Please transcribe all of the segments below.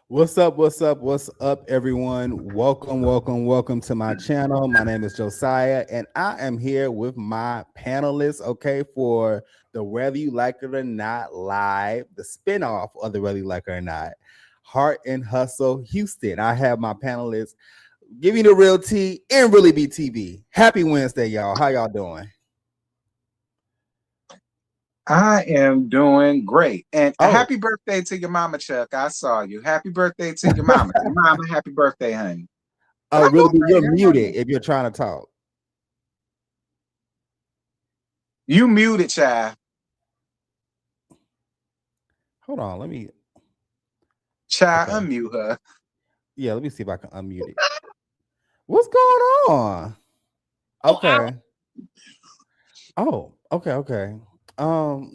What's up? What's up? What's up, everyone? Welcome to my channel. My name is Josiah, and I am here with my panelists, okay, for the Whether You Like It or Not live, the spinoff of the Whether You Like It or Not, Heart and Hustle Houston. I have my panelists giving the real tea and really be TV. Happy Wednesday, y'all. How y'all doing? I am doing great. And Oh, happy birthday to your mama, Chuck. I saw you. Happy birthday to your mama. Your mama, happy birthday, honey. But oh, I'm really? doing You're great. How y'all muted doing? if you're trying to talk. You muted, child. Hold on, let me. Child, Okay, unmute her. yeah, let me see if I can unmute it. What's going on? Oh, I Okay. Oh, okay. Um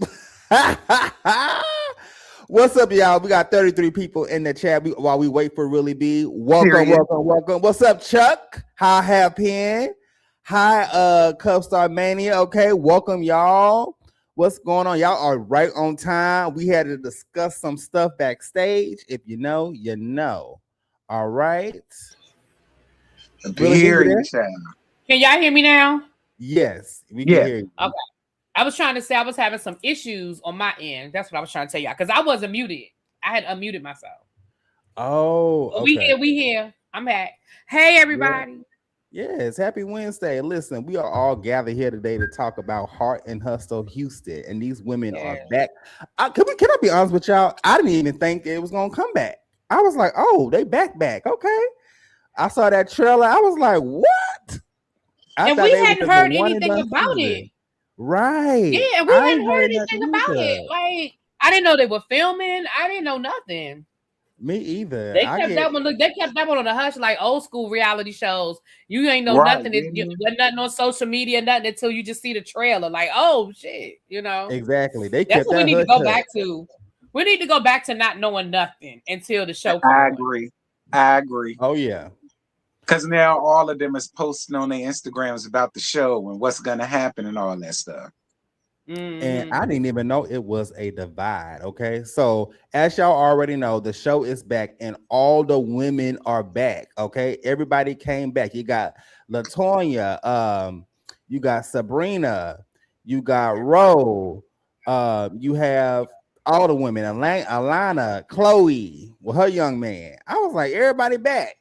What's up, y'all? We got 33 people in the chat while we wait for Really B. Period. Welcome. What's up, Chuck? Hi, Have Pen. Hi, Cup Star Mania. Okay, welcome, y'all. What's going on? Y'all are right on time. We had to discuss some stuff backstage. If you know, you know. All right. Really B, you there? Period, child. can y'all hear me now? Yes, we can Yeah. hear you. Okay. I was trying to say I was having some issues on my end. That's what I was trying to tell y'all because I wasn't muted. I had unmuted myself. Oh, But okay. we here. I'm back. Hey Yeah. everybody. Yes, happy Wednesday. Listen, we are all gathered here today to talk about Heart and Hustle Houston, and these women are Yeah. back. Can I be honest with y'all? I didn't even think it was gonna come back. I was like, oh, they back. Okay. I saw that trailer. I was like, what? I And thought we they was hadn't just a heard one and anything done about it. season. Right. Yeah, and we I ain't hadn't heard heard anything nothing about either. it. Like I didn't know they were filming. I didn't know nothing. Me either. They kept that one. Look, they kept that one on the hush, like old school reality shows. You ain't know Right. nothing. Mhm. Wasn't nothing on social media, nothing until you just see the trailer. Like, oh shit, you know. Exactly. They That's kept what we that need to hush go hush. back to. We need to go back to not knowing nothing until the show come I on. agree. I agree. Oh yeah. Because now all of them is posting on their Instagrams about the show and what's going to happen and all that stuff. And Mm-hmm. I didn't even know it was a divide. Okay. So, as y'all already know, the show is back and all the women are back. Okay. Everybody came back. You got Latonya, you got Sabrina, you got Ro, you have all the women, Alana, Chloe, with her young man. I was like, everybody back.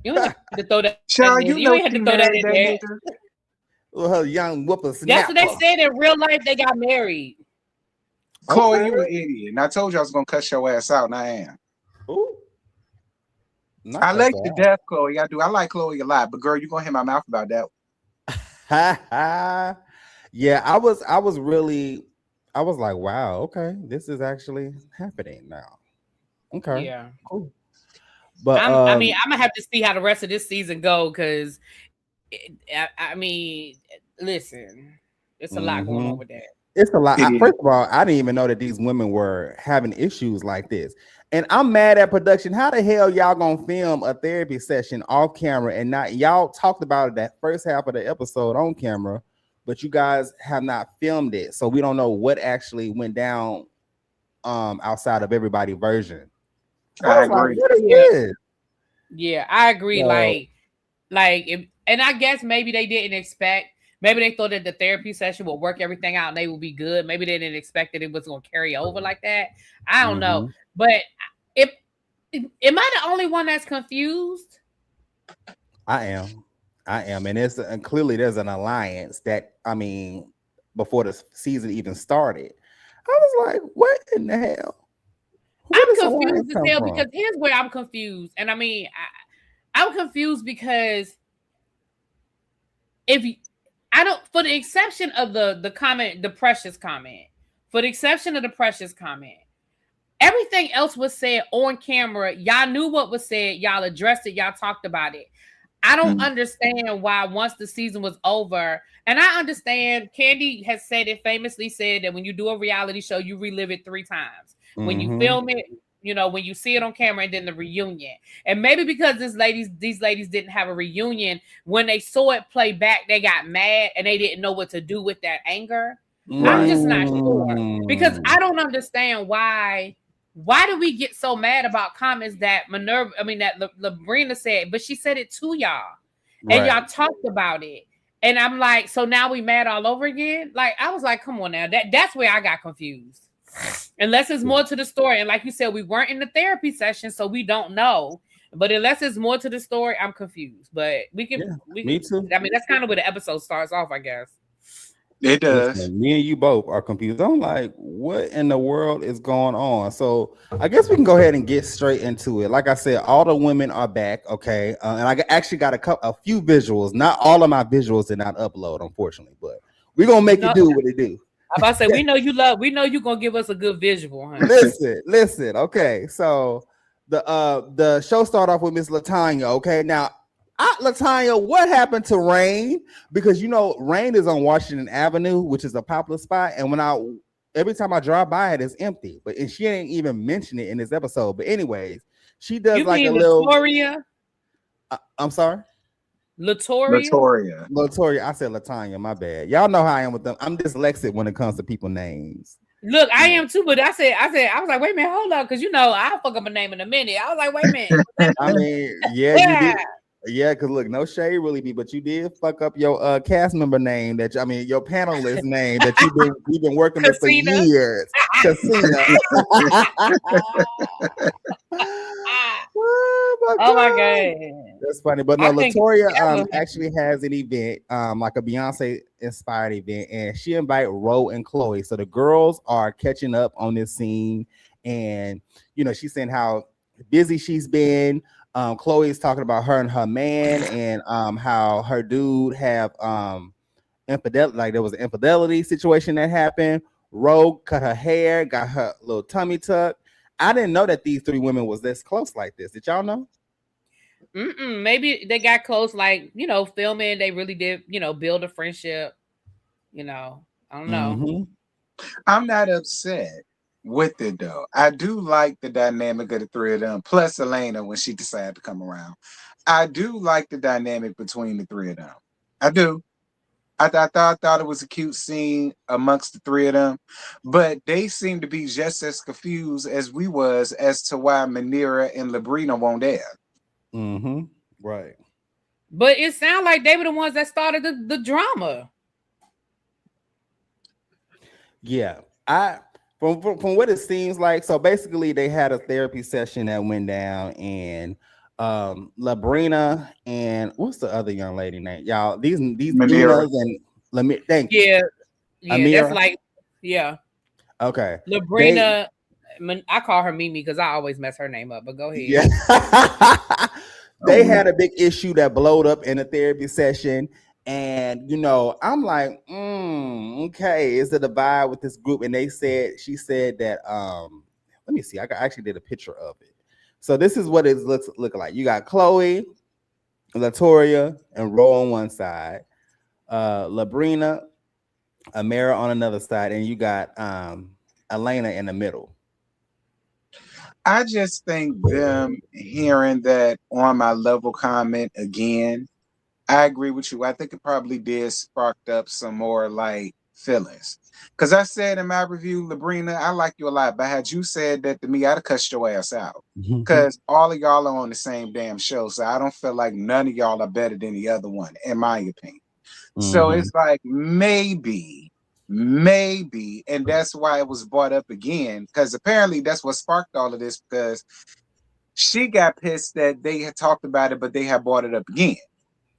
You ain't had to throw that in Child, there. you You know ain't had she to throw that married in that there. nigga. With her young That's what they whippersnapper. said in real life. They got married. Chloe, Okay. you an idiot. And I told you I was going to cuss your ass out, and I am. Ooh, not I cuss like her the out. death, Chloe. I do. I like Chloe a lot, but girl, you're gonna hear my mouth about that. Yeah, I was really I was like, wow, okay, this is actually happening now. Okay, Yeah. cool. But I mean, I'm gonna have to see how the rest of this season go because, I mean, listen, it's a lot going on with mhm. that. It's a lot. It is. First of all, I didn't even know that these women were having issues like this. And I'm mad at production. How the hell y'all gonna film a therapy session off camera and not y'all talked about it that first half of the episode on camera, but you guys have not filmed it. So we don't know what actually went down outside of everybody version. I I was like, agree. what is Yeah, this? yeah, I agree. So If, and I guess maybe they didn't expect. Maybe they thought that the therapy session would work everything out and they would be good. Maybe they didn't expect that it was going to carry over like that. I don't know. mhm. But if am I the only one that's confused? I am. I am. And clearly there's an alliance that I mean before the season even started. I was like, what in the hell? Where I'm does alliance confused as come hell from? because here's where I'm confused. And I mean, I'm confused because if you, I don't, for the exception of the comment, the Precious comment, for the exception of the Precious comment, everything else was said on camera. Y'all knew what was said. Y'all addressed it. Y'all talked about it. I don't Mm. understand why once the season was over, and I understand Candy has said it famously said that when you do a reality show, you relive it 3 times. When you Mm-hmm. film it, you know, when you see it on camera and then the reunion. And maybe because these ladies didn't have a reunion, when they saw it play back, they got mad and they didn't know what to do with that anger. I'm Right. just not sure. Because Mm. I don't understand why. why do we get so mad about comments that Labrina said, but she said it to y'all, and y'all talked about it, and I'm like, so now we mad all over again? Like, I was like, come on now, that's where I got confused. Unless it's more to the story, and like you said, we weren't in the therapy session, so we don't know. But unless it's more to the story, I'm confused. But we can, me too. I mean, that's kind of where the episode starts off, I guess. It does. Listen, me and you both are confused. I'm like, what in the world is going on? So I guess we can go ahead and get straight into it. Like I said, all the women are back, okay? And I actually got a few visuals. Not all of my visuals did not upload, unfortunately, but we're gonna make it do what it do. I'm about to say, we know you're gonna give us a good visual, huh? Listen. Okay, so the show started off with Miss Latanya. Okay, now. Latanya, what happened to Rain? Because you know Rain is on Washington Avenue, which is a popular spot, and every time I drive by it, it's empty. But and she ain't even mentioned it in this episode. But anyways, she does you like mean a little. Latoria? I'm sorry, Latoria. I said Latanya. My bad. Y'all know how I am with them. I'm dyslexic when it comes to people names. Look, I am too, but I was like, wait a minute, hold up, because I'll fuck up a name in a minute. I was like, wait a minute. I mean, yeah, you did. Yeah, because look, no shade really be, but you did fuck up your cast member name your panelist name that you've been working with for years. Casina. Oh my god. That's funny. But no, Latoria actually has an event, like a Beyonce inspired event, and she invited Ro and Chloe. So the girls are catching up on this scene, and she's saying how busy she's been. Chloe is talking about her and her man, and how her dude have infidelity, like there was an infidelity situation that happened. Ro cut her hair, got her little tummy tuck. I didn't know that these three women was this close like this. Did y'all know? Maybe they got close, like filming. They really did, build a friendship. I don't know. Mm-hmm. I'm not upset with it though. I do like the dynamic of the three of them, plus Elena when she decided to come around. I do like the dynamic between the three of them. I do. I thought it was a cute scene amongst the three of them, but they seem to be just as confused as we was as to why Manira and Labrina won't there. Mm-hmm. Right. But it sounds like they were the ones that started the drama. Yeah. From what it seems like, so basically they had a therapy session that went down, and Labrina and what's the other young lady name? Y'all, these Manira and thank you. Yeah, Amira? That's like, yeah. Okay. Labrina, I call her Mimi because I always mess her name up, but go ahead. Yeah. They had a big issue that blowed up in a therapy session. And I'm like, okay, is it a vibe with this group? And she said that let me see, I actually did a picture of it. So this is what it looks like. You got Chloe, Latoria, and Ro on one side, Labrina, Amira on another side, and you got Elena in the middle. I just think them hearing that on my level comment again, I agree with you. I think it probably did sparked up some more like feelings. Because I said in my review, Labrina, I like you a lot, but had you said that to me, I'd have cussed your ass out. Because all of y'all are on the same damn show. So I don't feel like none of y'all are better than the other one, in my opinion. So it's like maybe, and that's why it was brought up again. Because apparently that's what sparked all of this, because she got pissed that they had talked about it, but they had brought it up again.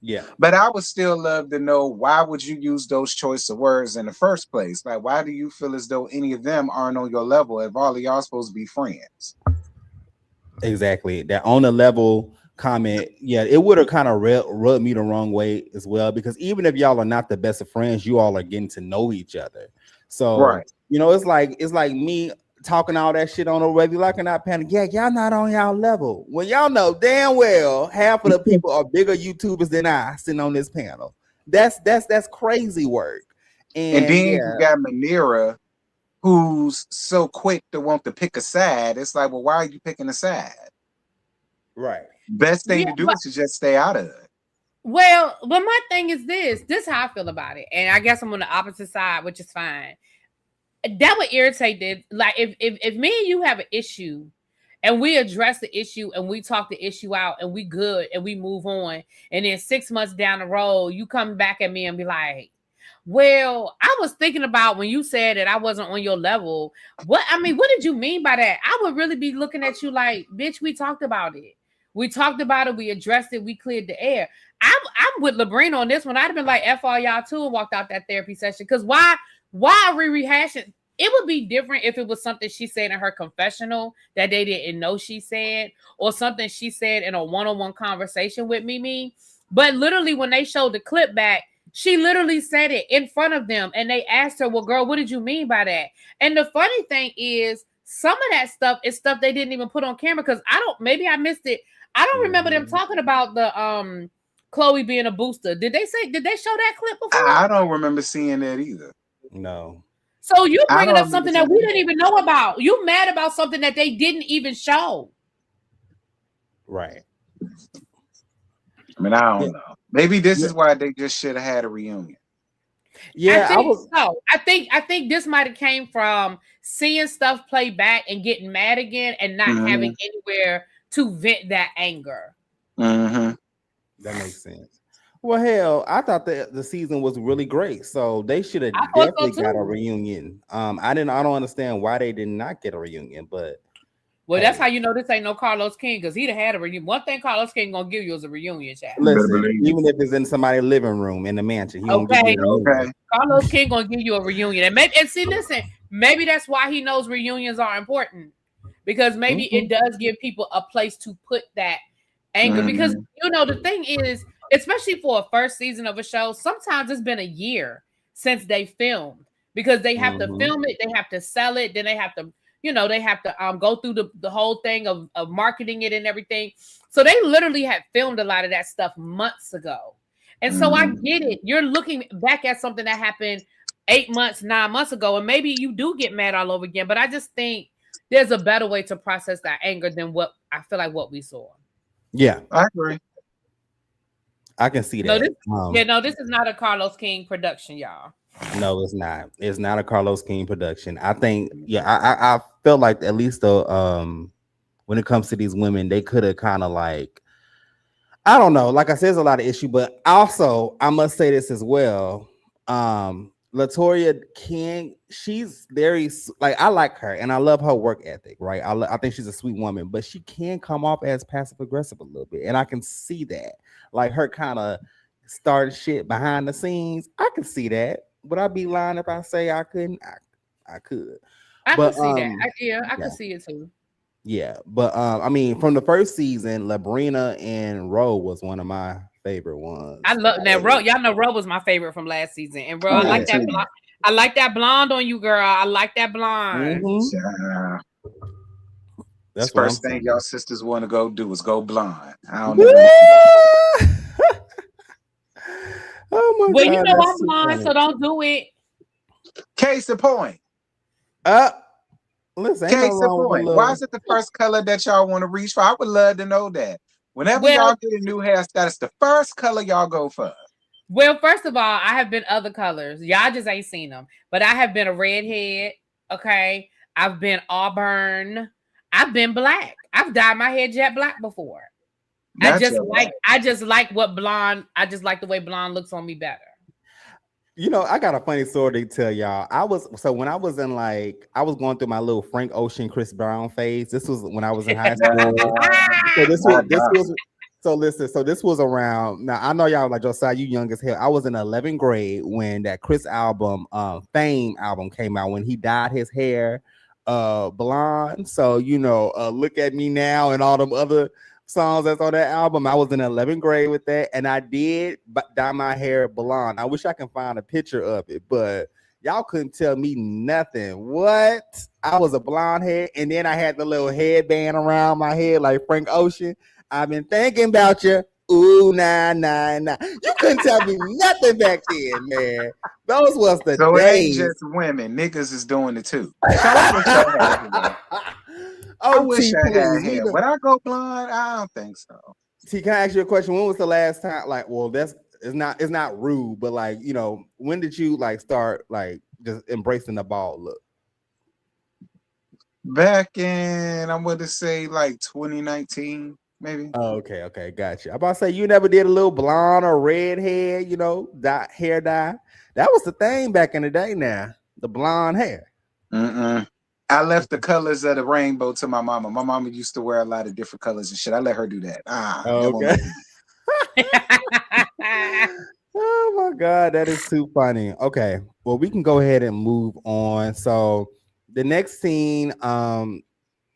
Yeah. But I would still love to know, why would you use those choice of words in the first place? Like, why do you feel as though any of them aren't on your level if all of y'all supposed to be friends? Exactly. That on the level comment, yeah, it would have kind of rubbed me the wrong way as well, because even if y'all are not the best of friends, you all are getting to know each other. So right. It's like me talking all that shit on a regular, like not panic. Yeah, y'all not on y'all level. When y'all know damn well half of the people are bigger YouTubers than I sitting on this panel. That's crazy work. And then you got Manira, who's so quick to want to pick a side. It's like, well, why are you picking a side? Right. Best thing to do is to just stay out of it. Well, but my thing is this is how I feel about it. And I guess I'm on the opposite side, which is fine. that would irritate it. Like if me and you have an issue and we address the issue and we talk the issue out and we good and we move on, and then 6 months down the road you come back at me and be like, well, I was thinking about when you said that I wasn't on your level. What did you mean by that? I would really be looking at you like, bitch, we talked about it. We talked about it, we addressed it, we cleared the air. I'm with Labrina on this one. I'd have been like, F all y'all too, and walked out that therapy session. Because why are we rehashing? It would be different if it was something she said in her confessional that they didn't know she said, or something she said in a one-on-one conversation with Mimi. But literally, when they showed the clip back, she literally said it in front of them, and they asked her, well, girl, what did you mean by that? And the funny thing is, some of that stuff is stuff they didn't even put on camera, because maybe I missed it. I don't remember them talking about the Chloe being a booster. Did they show that clip before? I don't remember seeing that either. No. So you bringing up something that we didn't even know about. You mad about something that they didn't even show. Right. I mean, I don't know. Maybe this is why they just should have had a reunion. Yeah, I think this might have came from seeing stuff play back and getting mad again and not having anywhere to vent that anger. Mm-hmm. That makes sense. Well, hell, I thought the season was really great, so they should have definitely got a reunion. I don't understand why they did not get a reunion, but that's how you know this ain't no Carlos King, because he'd have had a reunion. One thing Carlos King gonna give you is a reunion, chat. Listen, even if it's in somebody's living room in the mansion, he won't give you a reunion. Carlos King gonna give you a reunion, maybe that's why he knows reunions are important, because maybe it does give people a place to put that anger. Because the thing is, especially for a first season of a show, sometimes it's been a year since they filmed, because they have to film it, they have to sell it, then they have to, they have to go through the whole thing of marketing it and everything. So they literally had filmed a lot of that stuff months ago. And so I get it. You're looking back at something that happened 8 months, 9 months ago, and maybe you do get mad all over again. But I just think there's a better way to process that anger than what I feel like what we saw. Yeah, I agree. I can see that. This is not a Carlos King production, y'all. No, it's not. It's not a Carlos King production. I think, I felt like at least when it comes to these women, they could have kind of like, I don't know. Like I said, there's a lot of issue, but also I must say this as well. Latoya King, she's very I like her and I love her work ethic, right? I think she's a sweet woman, but she can come off as passive aggressive a little bit, and I can see that. Like her kind of starting shit behind the scenes. I can see that. Would I be lying if I say I couldn't? I could. I could see that. I could see it too. Yeah, but I mean, from the first season, Labrina and Ro was one of my favorite ones. I love that Ro. Y'all know Ro was my favorite from last season, and Ro, I like that. I like that blonde on you, girl. I like that blonde. That's the first thing y'all sisters want to go do is go blonde. I don't know. Oh my God! You know I'm blind, so don't do it. Case in point. Listen, case in point. Why is it the first color that y'all want to reach for? I would love to know that. Whenever y'all get a new hairstyle, that's the first color y'all go for. Well, first of all, I have been other colors. Y'all just ain't seen them. But I have been a redhead. Okay. I've been auburn. I've been black. I've dyed my hair jet black before. I just like what blonde. I just like the way blonde looks on me better. I got a funny story to tell y'all. When I was in I was going through my little Frank Ocean, Chris Brown phase. This was when I was in high school. So this was around. Now I know y'all like Josiah, you young as hell. I was in 11th grade when that Chris album, Fame album came out, when he dyed his hair blonde. So Look at Me Now and all them other songs that's on that album. I was in 11th grade with that, and I did dye my hair blonde. I wish I can find a picture of it, but y'all couldn't tell me nothing. What? I was a blonde hair, and then I had the little headband around my head like Frank Ocean. I've been thinking about you. Ooh, nah. You couldn't tell me nothing back then, man. Those was the days. So it ain't just women. Niggas is doing it too. I wish I had hair. Would I go blonde? I don't think so. See, can I ask you a question? When was the last time? It's not rude, but when did you start just embracing the bald look? back in, I'm going to say like 2019, maybe. Oh, okay, gotcha. I'm about to say you never did a little blonde or red hair, hair dye. That was the thing back in the day. Now the blonde hair. Mm-mm. I left the colors of the rainbow to my mama. My mama used to wear a lot of different colors and shit. I let her do that. That Okay. won't Oh my god, that is too funny. Okay, well we can go ahead and move on. So the next scene, Oh,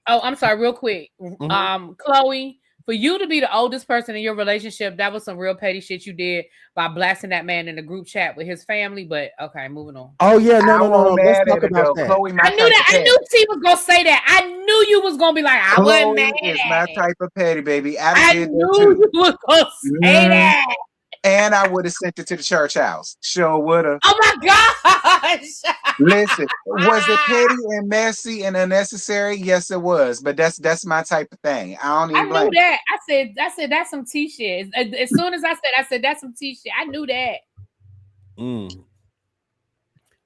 I'm sorry, real quick. mhm. Chloe, for you to be the oldest person in your relationship, that was some real petty shit you did by blasting that man in the group chat with his family. But okay, moving on. Oh yeah, no, I no, no, no. wasn't Let's mad talk at it about though. that. Chloe, my I knew type that. of I petty. knew T was gonna say that. I knew you was gonna be like, I wasn't mad Chloe is my at it. type of petty, baby. I done I did that knew too. you was gonna say Mhm. that. And I would have sent it to the church house. Sure would have. Oh my gosh. Listen, was it petty and messy and unnecessary? Yes, it was. But that's my type of thing. I don't I even knew blame. that. I said that's some T shit. As soon as I said that's some T shit. I knew that. Mm.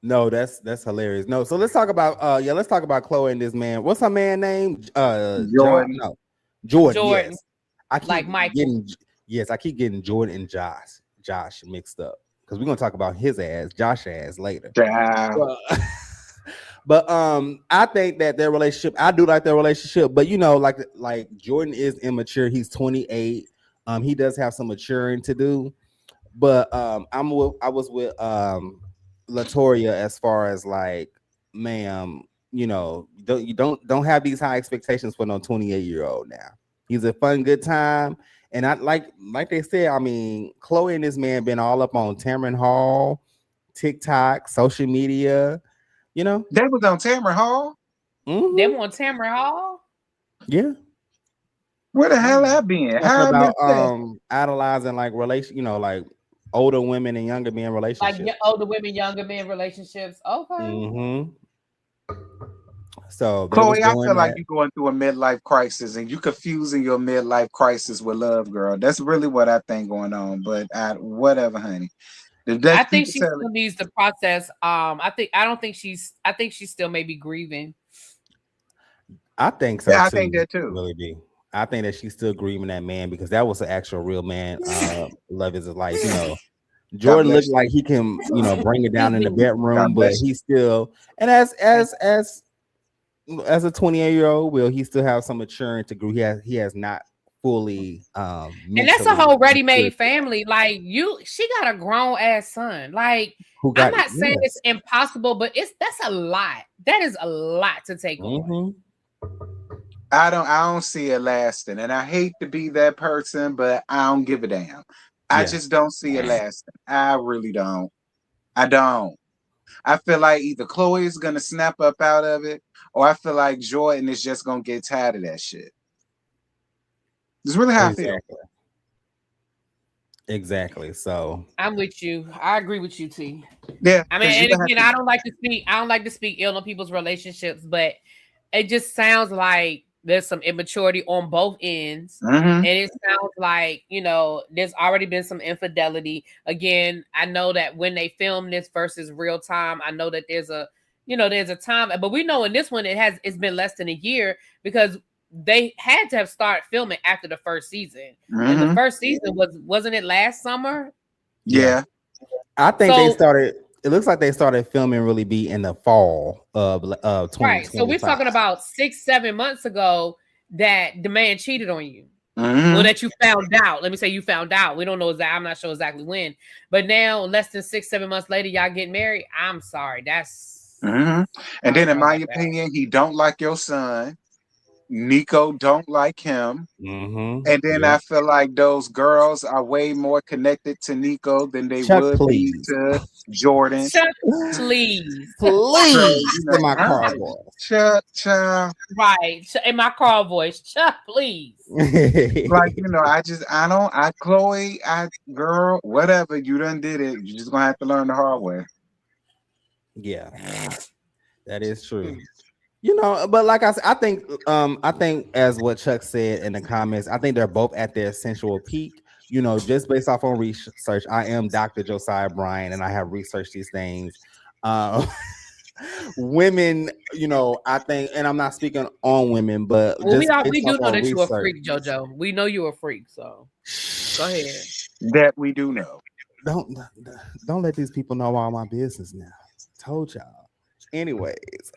No, that's hilarious. No, so let's talk about Chloe and this man. What's her man name? John? Jordan. No, Jordan. Jordan, Yes, I like keep Michael. getting I keep getting Jordan and Josh mixed up because we're gonna talk about his ass, Josh ass later. Child. But, but I think that their relationship, I do like their relationship, but like Jordan is immature. He's 28. He does have some maturing to do. But I was with Latoria as far as like, ma'am, don't have these high expectations for no 28-year-old now. He's a fun, good time. And I like they said, I mean, Chloe and this man been all up on Tamron Hall, TikTok, social media, you know. That was on Tamron Hall. They Hmm. want Tamara Hall. Yeah. Where the hell I been? Talking How I about missed that? idolizing like like older women and younger men Like relationships. older women, younger men relationships. Okay. Hmm. So they was Chloe, I doing feel like that. you're going through a midlife crisis and you confusing your midlife crisis with love, girl. That's really what I think going on. But whatever, honey. If I that's think people she tell it. still needs the process. I don't think I think she's still maybe grieving. I think so Yeah, I think too, that too. Willie B. I think that she's still grieving that man because that was an actual real man. Love is life. God Jordan looked bless like he can, bring it Excuse down in the me. bedroom, God but bless you. he still, and as a 28-year-old, will he still have some maturing to grow? He has not fully And that's a mentally whole matured ready-made yet. family. Like she got a grown ass son. Like Who I'm got not saying it's yes. impossible, but that's a lot. That is a lot to take on. Hmm. I don't see it lasting. And I hate to be that person, but I don't give a damn. I Yeah. just don't see it lasting. I really don't. I don't. I feel like either Chloe is gonna snap up out of it, or I feel like Jordan is just gonna get tired of that shit. It's really how I feel. Exactly. Exactly. So I'm with you. I agree with you, T. Yeah, I mean, because you and gonna have again, to. I don't like to speak ill on people's relationships, but it just sounds like there's some immaturity on both ends. Mm-hmm. And it sounds like, there's already been some infidelity. Again, I know that when they film this versus real time, I know that there's a time, but we know in this one it's been less than a year because they had to have started filming after the first season. And the Mm-hmm. first season wasn't it last summer? yeah. Yeah. I think they So started. It looks like they started filming really be in the fall of right. So we're 2025. talking about 6-7 months ago that the man cheated on you. Well, Mm-hmm. that you found out. Let me say you found out. We don't know exactly. I'm not sure exactly when. But now, less than 6-7 months later, y'all getting married. I'm sorry. Mm-hmm. And I'm then, in sorry my about that. opinion, he don't like your son. Nico don't like him. Mm-hmm. And then Yep. I feel like those girls are way more connected to Nico than they Chuck, would be please, to Jordan. Chuck, please. please, You to know, my car voice. child. Right. In my car voice. Chuck, please. Like, Chloe, girl, whatever, you done did it. You just gonna have to learn the hard way. Yeah, that is true. But like I said, I think as what Chuck said in the comments, I think they're both at their sensual peak. Just based off on research, I am Dr. Josiah Bryan, and I have researched these things. Uh, women, I think, and I'm not speaking on women, but Well, just we based do off know on that you're a research. freak, JoJo. We know you're a freak, so go ahead. That we do know. Don't don't let these people know all my business now. Told y'all. Anyways,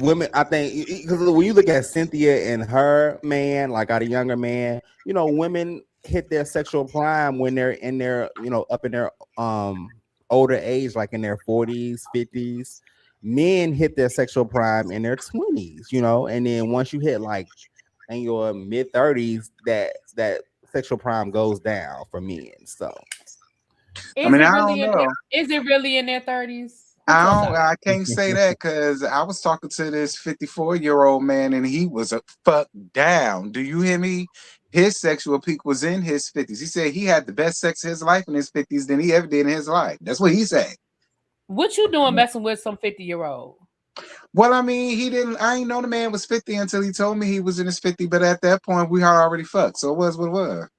women, I think because when you look at Cynthia and her man, like got a younger man, women hit their sexual prime when they're in their, up in their older age, like in their 40s, 50s. Men hit their sexual prime in their 20s, and then once you hit like in your mid 30s, that sexual prime goes down for men. So I Is mean, it I really don't in? know. Is it really in their 30s? Who told y'all? I can't say that because I was talking to this 54-year-old man and he was a fuck down. Do you hear me? His sexual peak was in his 50s. He said he had the best sex of his life in his 50s than he ever did in his life. That's what he said. What you doing messing with some 50-year-old? Well, I mean, he didn't. I ain't know the man was 50 until he told me he was in his 50. But at that point, we had already fucked. So it was what it was.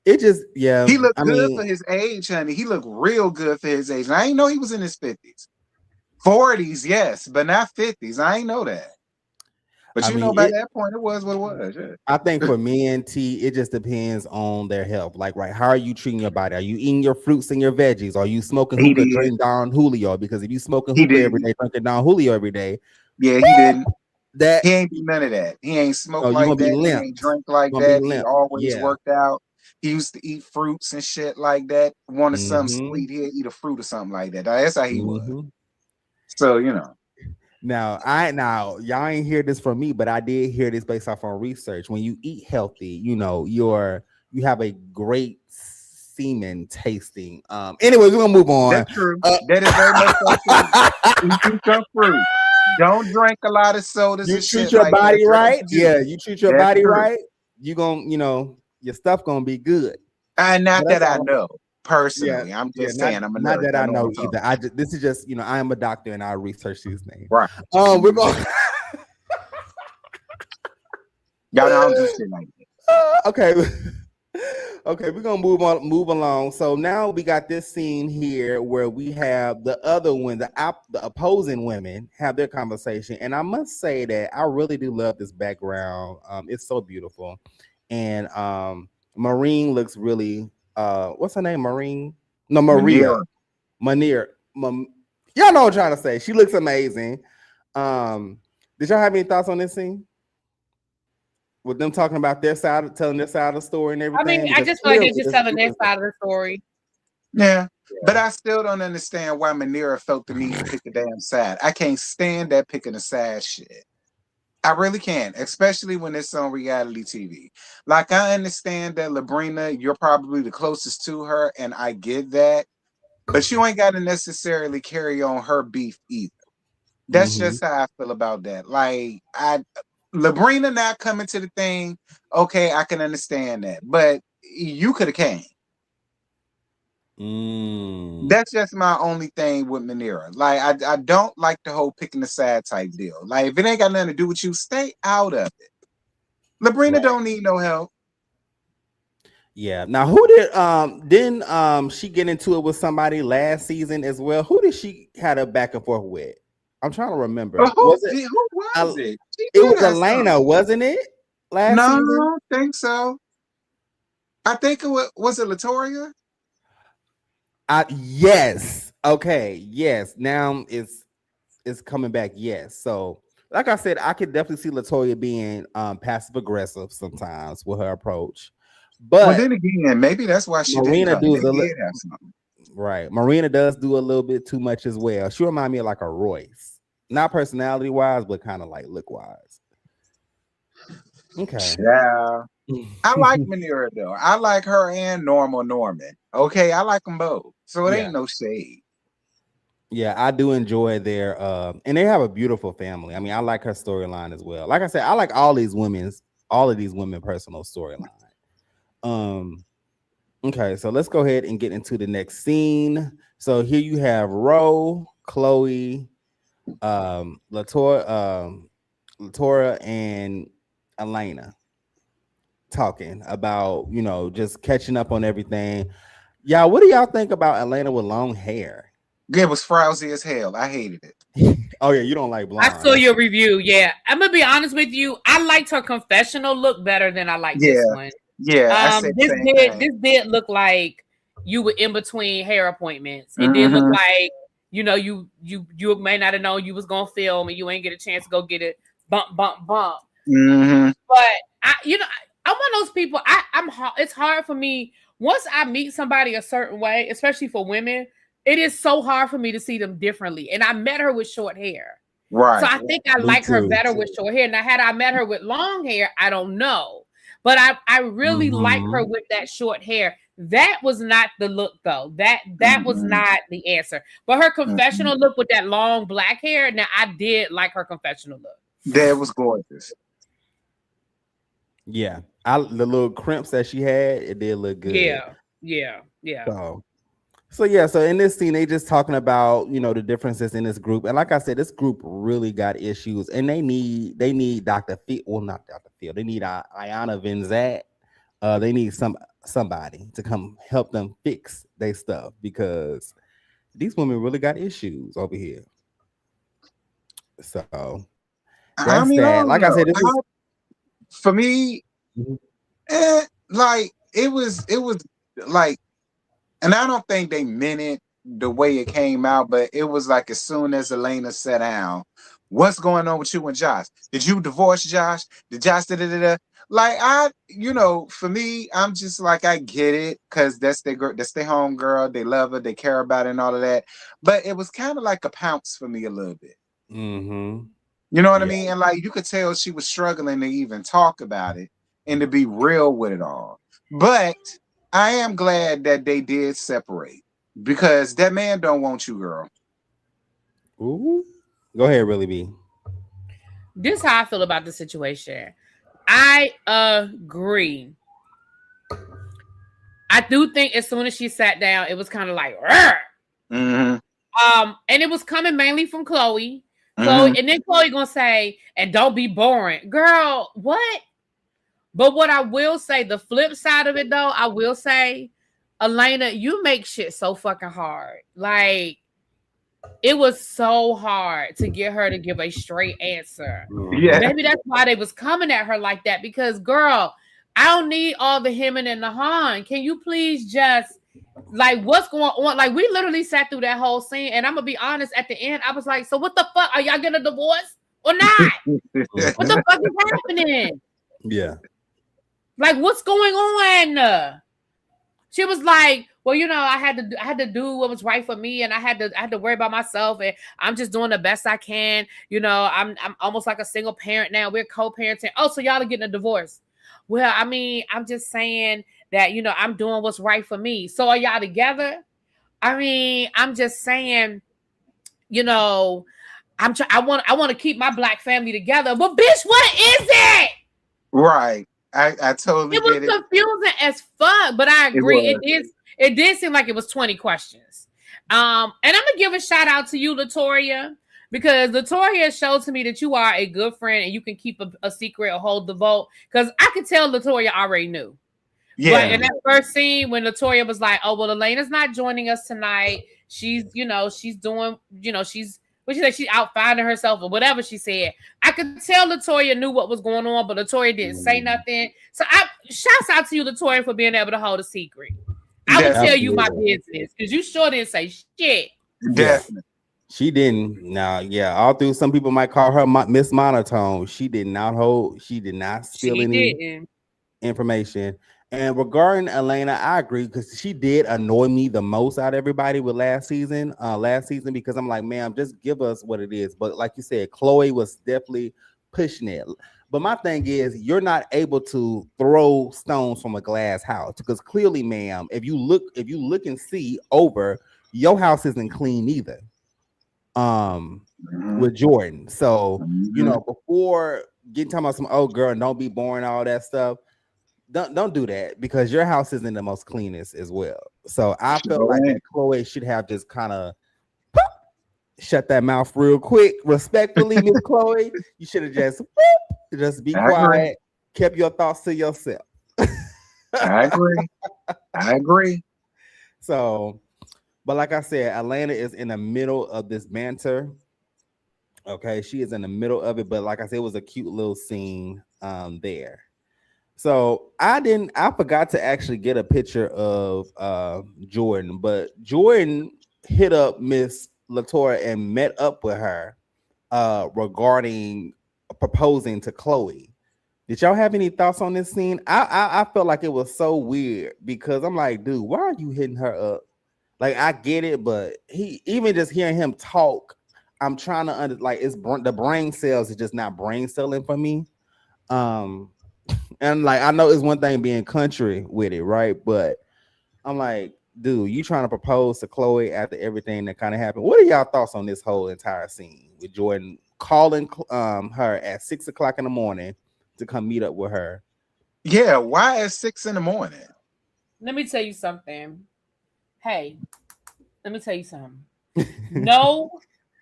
it just, yeah, He looked I good mean, for his age, honey. He looked real good for his age. And I didn't know he was in his 50s. 40s, yes, but not 50s. I ain't know that. But I you know, mean, by that point, it was what it was. Yeah. I think for men, it just depends on their health. Like, right, how are you treating your body? Are you eating your fruits and your veggies? Are you smoking He hookah, did. drinking Don Julio? Because if you smoking He hookah every didn't. day, drinking Don Julio every day, Yeah, he didn't. that He ain't do none of that. He ain't smoke you're like gonna be that. He limp. ain't drink like You're gonna be that. He limp. always Yeah. worked out. He used to eat fruits and shit like that. Wanted something Mm-hmm. sweet, he'd eat a fruit or something like that. That's how he was. Mm-hmm. So, you know. Now y'all ain't hear this from me, but I did hear this based off on research. When you eat healthy, you have a great semen tasting. Anyways, we're gonna move on. That's true. That is very much so true. Eat you some fruit. Don't drink a lot of sodas You and treat shit your like that. body Drink right. some Yeah, juice. you treat your That's body true. right. You gonna, your stuff gonna be good. Not But that that's I all. know Yeah, personally. I'm yeah. just Not saying I'm a not nurse. that I I know what know I'm talking either. This is just, I am a doctor and I research these things. about. We're Right. going. Y'all don't do shit like that. Okay. Okay, we're gonna move along. So now we got this scene here where we have the other one, the opposing women have their conversation, and I must say that I really do love this background. It's so beautiful, and Maureen looks really. What's her name? Maureen? No, Maria. Manira. Manir. Y'all know what I'm trying to say. She looks amazing. Did y'all have any thoughts on this scene? With them talking about their side, telling their side of the story and I mean, everything, I because just feel like clearly they're just this telling their is side of the story. Yeah. But I still don't understand why Manira felt the need to pick a damn side. I can't stand that picking a side shit. I really can't, especially when it's on reality TV. Like, I understand that Labrina, you're probably the closest to her, and I get that. But you ain't got to necessarily carry on her beef either. That's Mhm. just how I feel about that. Like, Labrina not coming to the thing, okay, I can understand that. But you could have came. That's just my only thing with Manira. Like, I don't like the whole picking the side type deal. Like, if it ain't got nothing to do with you, stay out of it. Labrina Right. don't need no help. Yeah. Now, who didn't she get into it with somebody last season as well? Who did she had a back and forth with? I'm trying to remember. But Was it? who was it? She It did was have Elena, something. wasn't it? Last No, I season. don't think so. I think it was it Latoria? Yes. Okay. Yes. Now it's coming back. Yes. So, like I said, I could definitely see Latoya being passive aggressive sometimes with her approach, Well, but then again, maybe that's why she didn't Marina come. does They did have something. right. Marina does do a little bit too much as well. She remind me of like a Royce, not personality wise, but kind of like look wise. Okay. Yeah. I like Manira though. I like her and Normal Norman. Okay, I like them both. So it Yeah. ain't no shade. Yeah, I do enjoy their and they have a beautiful family. I mean, I like her storyline as well. Like I said, I like all of these women personal storyline. Um okay, so let's go ahead and get into the next scene. So here you have Ro, Chloe, Latora and Elena talking about, just catching up on everything. Yeah, what do y'all think about Elena with long hair? It was frowsy as hell. I hated it. Oh yeah, you don't like blonde. I saw your review. Yeah, I'm gonna be honest with you. I liked her confessional look better than I like this one. Yeah, I said This same did thing. this did look like you were in between hair appointments. It Mm-hmm. did look like you may not have known you was gonna film and you ain't get a chance to go get it bump. Mm-hmm. But I'm one of those people. It's hard for me once I meet somebody a certain way, especially for women. It is so hard for me to see them differently. And I met her with short hair. Right. So I think I like her better with short hair. Now, had I met her with long hair, I don't know. But I really like her with that short hair. That was not the look, though. That was not the answer. But her confessional look with that long black hair, now I did like her confessional look. That was gorgeous. Yeah. The little crimps that she had, it did look good. Yeah. So in this scene, they just talking about, the differences in this group. And like I said, this group really got issues, and they need Dr. Phil, well, not Dr. Phil. They need Ayana Venzat. They need somebody to come help them fix their stuff, because these women really got issues over here. So that's that. Like I said, for me, like it was like, and I don't think they meant it the way it came out, but it was like as soon as Elena sat down, what's going on with you and Josh? Did you divorce Josh? Did Josh da-da-da-da? Like for me, I'm just like, I get it, because that's their home girl. They love her, they care about it and all of that. But it was kind of like a pounce for me a little bit. Mm-hmm. You know what I mean? And like, you could tell she was struggling to even talk about it and to be real with it all. But I am glad that they did separate, because that man don't want you, girl. Ooh. Go ahead, Really B. This is how I feel about the situation. I agree. I do think as soon as she sat down, it was kind of like, and it was coming mainly from Chloe. And then Chloe gonna say, and don't be boring, girl. What? But what I will say, the flip side of it, though, I will say, Elena, you make shit so fucking hard. Like, it was so hard to get her to give a straight answer. Yeah. Maybe that's why they was coming at her like that, because, girl, I don't need all the hemming and the hawing. Can you please just, like, what's going on? Like, we literally sat through that whole scene, and I'm gonna be honest, at the end, I was like, so what the fuck? Are y'all getting a divorce or not? What the fuck is happening? Yeah. Like, what's going on? She was like, well, I had to do what was right for me, and I had to worry about myself, and I'm just doing the best I can. I'm almost like a single parent now. We're co-parenting. Oh, so y'all are getting a divorce. Well, I mean, I'm just saying that, I'm doing what's right for me. So are y'all together? I mean, I'm just saying, I want to keep my Black family together. But bitch, what is it? Right. I totally get it. It was confusing as fuck, but I agree. It did seem like it was 20 questions. And I'm gonna give a shout out to you, Latoya, because Latoya showed to me that you are a good friend and you can keep a secret or hold the vote. Because I could tell Latoya already knew. Yeah. But in that first scene, when Latoya was like, "Oh well, Elena's not joining us tonight. She's doing, what she said, she's out finding herself or whatever she said." I could tell Latoya knew what was going on, but Latoya didn't say nothing. So shouts out to you, Latoya, for being able to hold a secret. I would tell you my business, because you sure didn't say shit. Definitely. She didn't. Now, all through, some people might call her Miss Monotone. She did not spill any information. And regarding Elena, I agree, because she did annoy me the most out of everybody with last season, because I'm like, ma'am, just give us what it is. But like you said, Chloe was definitely pushing it. But my thing is, you're not able to throw stones from a glass house, because clearly, ma'am, if you look and see over, your house isn't clean either. With Jordan. So, before talking about some old girl and don't be boring, all that stuff, don't do that, because your house isn't the most cleanest as well. So I feel like that Chloe should have just kind of shut that mouth real quick, respectfully, Miss Chloe. You should have just be quiet, kept your thoughts to yourself. I agree. So But like I said, Atlanta is in the middle of this banter. Okay, she is in the middle of it, but like I said, it was a cute little scene there. So I forgot to actually get a picture of Jordan, but Jordan hit up Miss Latoya and met up with her regarding proposing to Chloe. Did y'all have any thoughts on this scene? I felt like it was so weird because I'm like, dude, why are you hitting her up? Like, I get it, but he, even just hearing him talk, I'm trying to like, it's the brain cells is just not brain celling for me. Um, and like, I know it's one thing being country with it, right? But I'm like, dude, you trying to propose to Chloe after everything that kind of happened? What are y'all thoughts on this whole entire scene with Jordan calling her at 6 o'clock in the morning to come meet up with her? Yeah, why at 6 in the morning? Let me tell you something. Hey, let me tell you something. No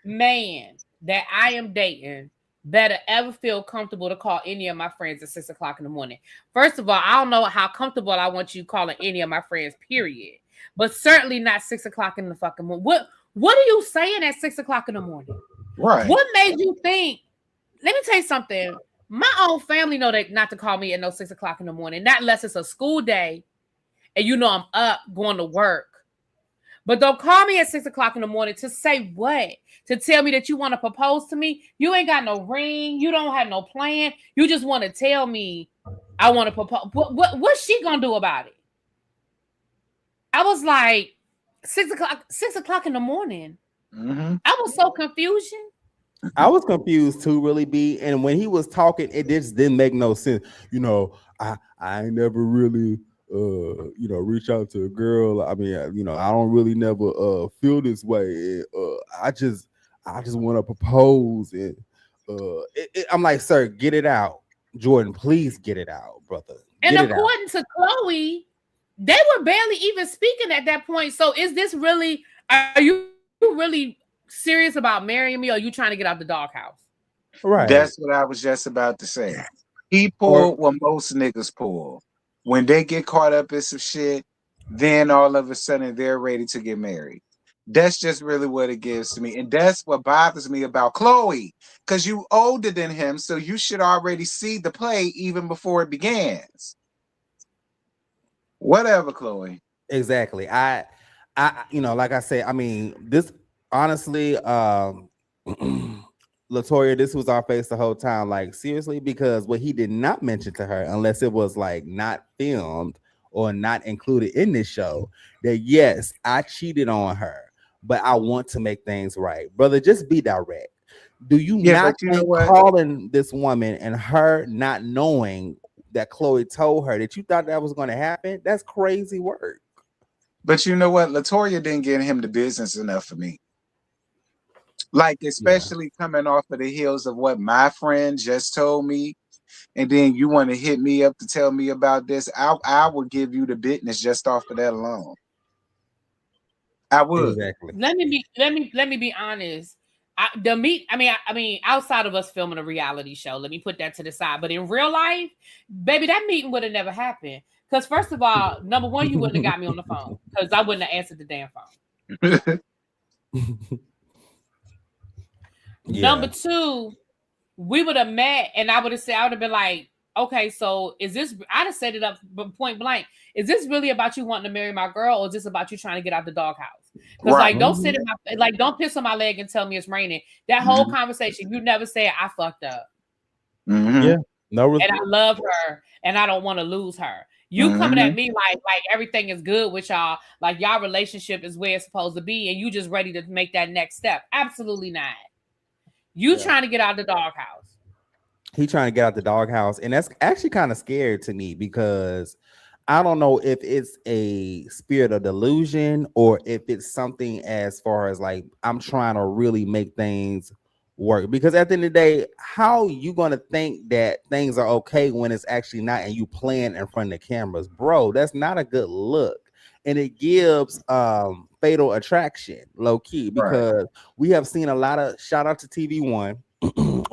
man that I am dating better ever feel comfortable to call any of my friends at 6 o'clock in the morning. First of all, I don't know how comfortable I want you calling any of my friends, period. But certainly not 6 o'clock in the fucking morning. What are you saying at 6 o'clock in the morning? Right. What made you think? Let me tell you something. My own family know that not to call me at no 6 o'clock in the morning, not unless it's a school day and you know I'm up going to work. But don't call me at 6 o'clock in the morning to say what? To tell me that you want to propose to me? You ain't got no ring. You don't have no plan. You just want to tell me I want to propose. What's she gonna do about it? I was like, 6 o'clock in the morning. Mm-hmm. I was so confused. I was confused too, really, B. And when he was talking, it just didn't make no sense. I ain't never really reach out to a girl. I mean, I don't really never feel this way. I just want to propose, and I'm like, sir, get it out. Jordan, please get it out, brother. And Get it out. according to Chloe, they were barely even speaking at that point. So is this really, are you really serious about marrying me, or are you trying to get out the doghouse? Right. That's what I was just about to say. He pulled what most niggas pull. When they get caught up in some shit, then all of a sudden they're ready to get married. That's just really what it gives to me. And that's what bothers me about Chloe. Because you older than him, so you should already see the play even before it begins. Whatever, Chloe. Exactly. Like I said, I mean, this honestly, Latoya, this was our face the whole time. Like, seriously, because what he did not mention to her, unless it was like not filmed or not included in this show, that yes, I cheated on her, but I want to make things right. Brother, just be direct. Do you not but you know think what? calling this woman and her not knowing that Chloe told her that you thought that was going to happen? That's crazy work. But you know what? Latoya didn't get him the business enough for me. Like, especially coming off of the heels of what my friend just told me, and then you want to hit me up to tell me about this. I would give you the business just off of that alone. I would. Exactly. Let me be honest. I mean, outside of us filming a reality show, let me put that to the side. But in real life, baby, that meeting would have never happened. Because first of all, number one, you wouldn't have got me on the phone because I wouldn't have answered the damn phone. Number two, we would have met, and I would have been like, okay, so is this? I'd have set it up point blank. Is this really about you wanting to marry my girl, or is this about you trying to get out the doghouse? Because like, don't sit in my don't piss on my leg and tell me it's raining. That whole conversation, you never said I fucked up. Yeah, no, and I love her, and I don't want to lose her. You coming at me like everything is good with y'all, like y'all relationship is where it's supposed to be, and you just ready to make that next step. Absolutely not. You trying to get out the doghouse. He trying to get out the doghouse, and that's actually kind of scary to me because I don't know if it's a spirit of delusion or if it's something as far as like I'm trying to really make things work. Because at the end of the day, how you gonna think that things are okay when it's actually not, and you playing in front of the cameras, bro? That's not a good look, and it gives Fatal Attraction low key because we have seen a lot of, shout out to TV1.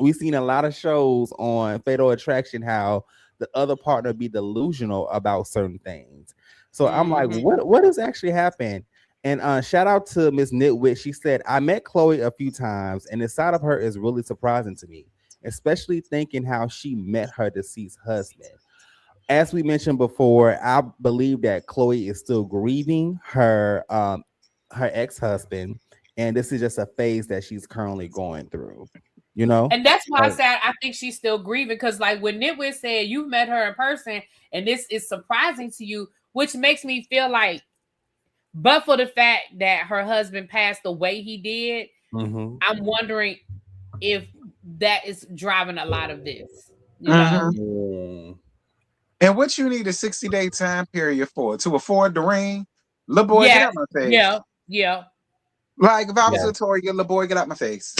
We've seen a lot of shows on Fatal Attraction how the other partner be delusional about certain things. So I'm like, what is actually happening? And shout out to Miss Nitwit. She said, I met Chloe a few times, and the side of her is really surprising to me, especially thinking how she met her deceased husband. As we mentioned before, I believe that Chloe is still grieving her ex-husband, and this is just a phase that she's currently going through. You know? And that's why I said I think she's still grieving, because like when Nitwit said you've met her in person and this is surprising to you, which makes me feel like, but for the fact that her husband passed the way he did, I'm wondering if that is driving a lot of this, you know. And what you need a 60-day time period for? To afford the ring? Little boy, get out my face. Yeah. Like if I was a Tory, little boy, get out my face.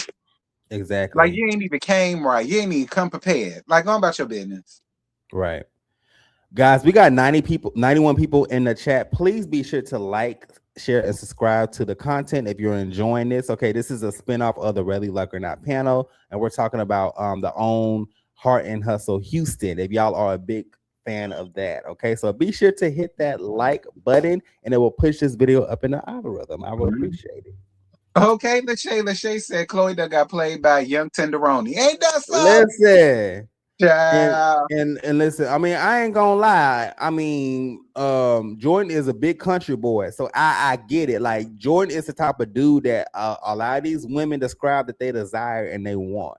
Exactly. Like you ain't even came right. You ain't even come prepared. Like go about your business. Right. Guys, we got 91 people in the chat. Please be sure to like, share, and subscribe to the content if you're enjoying this. Okay, this is a spinoff of the Whether You Like or Not panel, and we're talking about the OWN Heart and Hustle Houston. If y'all are a big fan of that, okay, so be sure to hit that like button, and it will push this video up in the algorithm. I would appreciate it. Okay, Lachey said Chloe that got played by a young tenderoni. Ain't that so? Listen. Yeah. And listen, I mean, I ain't gonna lie. I mean, Jordan is a big country boy, so I get it. Like Jordan is the type of dude that a lot of these women describe that they desire and they want.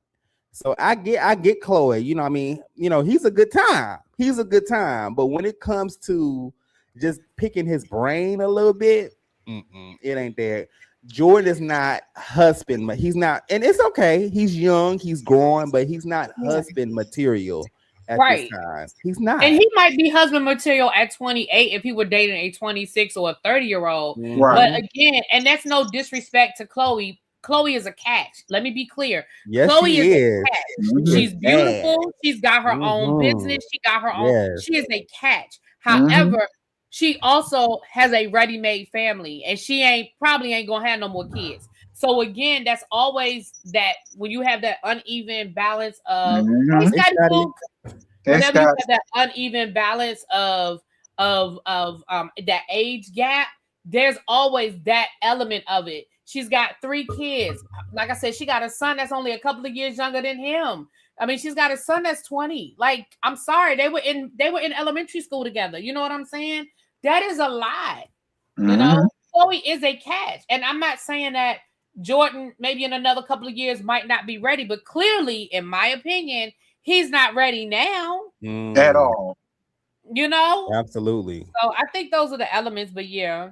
So I get Chloe. You know, I mean, you know, he's a good time. He's a good time. But when it comes to just picking his brain a little bit, it ain't there. Jordan is not husband, but he's not, and it's okay. He's young, he's growing, but he's not husband material at this time. He's not. And he might be husband material at 28 if he were dating a 26 or a 30-year-old. But again, and that's no disrespect to Chloe. Chloe is a catch. Let me be clear. Yes, Chloe she is a catch. She's beautiful. She's got her own business. She got her own. She is a catch. However, she also has a ready-made family, and she probably ain't gonna have no more kids. So again, that's always that when you have that uneven balance of whenever you have that uneven balance of that age gap, there's always that element of it. She's got 3 kids. Like I said, she got a son that's only a couple of years younger than him. I mean, she's got a son that's 20. Like, I'm sorry, they were in elementary school together. You know what I'm saying? That is a lot. You know, Chloe is a catch. And I'm not saying that Jordan, maybe in another couple of years, might not be ready, but clearly, in my opinion, he's not ready now. At all. You know? Absolutely. So I think those are the elements, but yeah.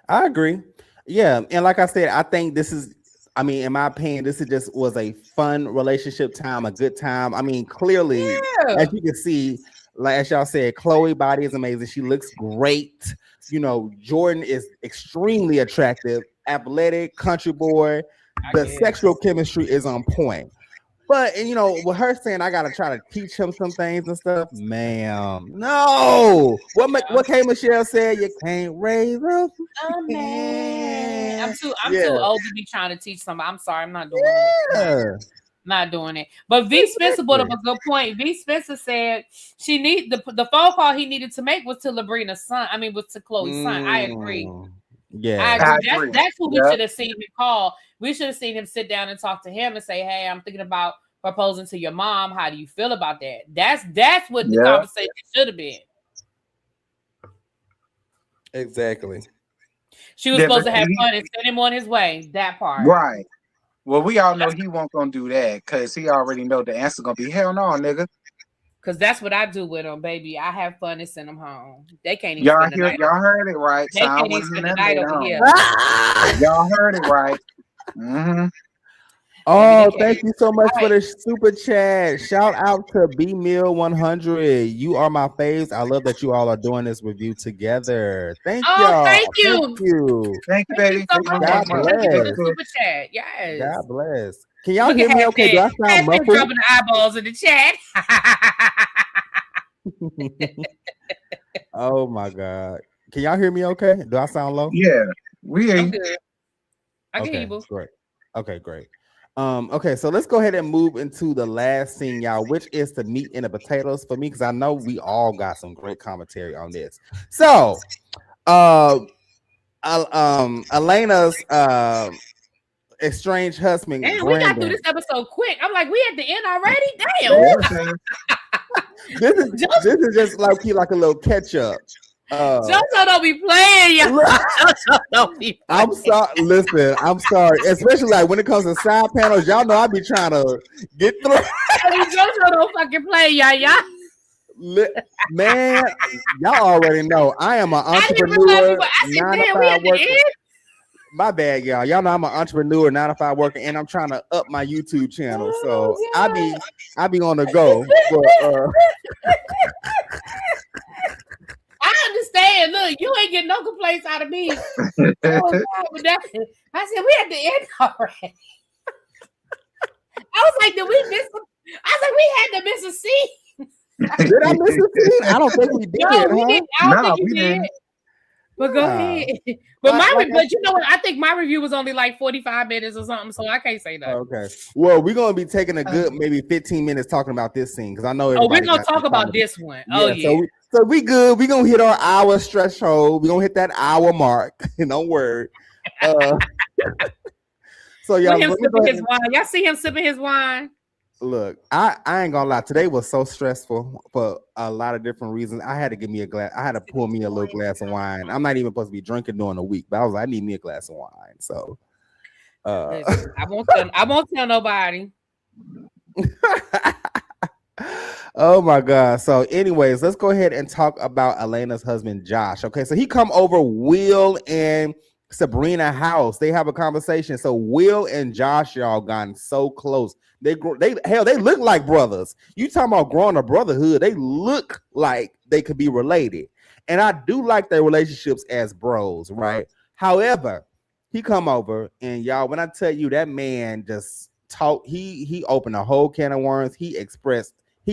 I agree. Yeah. And like I said, I think this is, I mean, in my opinion, this was a fun relationship time, a good time. I mean, clearly, as you can see, like as y'all said, Chloe's body is amazing. She looks great. You know, Jordan is extremely attractive, athletic, country boy. The sexual chemistry is on point. But, and you know, with her saying I gotta try to teach him some things and stuff, ma'am, no. What K. Michelle said, you can't raise up a man. I'm too old to be trying to teach somebody. I'm sorry, I'm not doing it. Not doing it. But V. Spencer brought up a good point. V. Spencer said she the phone call he needed to make was to Labrina's son. I mean, was to Chloe's son. I agree. Yeah, I agree. That's who we should have seen him call. We should have seen him sit down and talk to him and say, "Hey, I'm thinking about proposing to your mom. How do you feel about that?" That's what the conversation should have been. Exactly. She was supposed to have fun and send him on his way. That part. Right. Well, we all know he won't gonna do that because he already know the answer gonna be hell no, nigga. Because that's what I do with them, baby. I have fun and send them home. They can't even y'all heard it right. They can't even spend the night over here. Y'all heard it right. Oh, thank you so much for the super chat. Shout out to B-Mill100. You are my faves. I love that you all are doing this review together. Thank y'all. Thank you. Thank you, baby. God bless. Super chat. Yes. God bless. Can y'all hear me okay? Do I sound muffled? Dropping the eyeballs in the chat. Oh my God. Can y'all hear me okay? Do I sound low? Yeah. We hear you. I can hear you. Great. Okay, great. Okay, so let's go ahead and move into the last scene, y'all, which is the meat and the potatoes for me, because I know we all got some great commentary on this. So Elena's estranged husband, Damn, we got through Brandon. this episode quick. I'm like, we at the end already? Damn. Yeah. This is just like a little catch up. JoJo don't be playing, y'all. JoJo don't be playing. I'm sorry. Listen, I'm sorry. Especially like when it comes to side panels, y'all know I be trying to get through. JoJo don't fucking play, y'all. Man, y'all already know I am an entrepreneur. 9 to 5 worker. My bad, y'all. Y'all know I'm an entrepreneur, 9 to 5 worker, and I'm trying to up my YouTube channel. So I be on the go. But, I understand. Look, you ain't getting no complaints out of me. I said we had to end already. I was like, did we miss? I was like, we had to miss a scene. Did I miss a scene? I don't think we did. No, we didn't. I don't think you did. didn't. But go ahead. But but you know what? I think my review was only like 45 minutes or something, so I can't say that. Okay. Well, we're gonna be taking a good maybe 15 minutes talking about this scene because I know. Oh, we're gonna talk about this one. Oh yeah. So we good. We're gonna hit our hour threshold. We're gonna hit that hour mark. Don't worry. So y'all, him sipping his wine. Y'all see him sipping his wine. Look, I ain't gonna lie. Today was so stressful for a lot of different reasons. I had to give me a glass. I had to pour me a little glass of wine. I'm not even supposed to be drinking during the week, but I was like, I need me a glass of wine. So listen, I won't tell nobody. Oh my god. So anyways, let's go ahead and talk about Elena's husband Josh. Okay, so he come over Will and Sabrina house. They have a conversation. So Will and Josh, y'all, gotten so close. They look like brothers. You talking about growing a brotherhood? They look like they could be related, and I do like their relationships as bros, right? However, he come over and y'all, when I tell you that man just talk, he opened a whole can of worms. He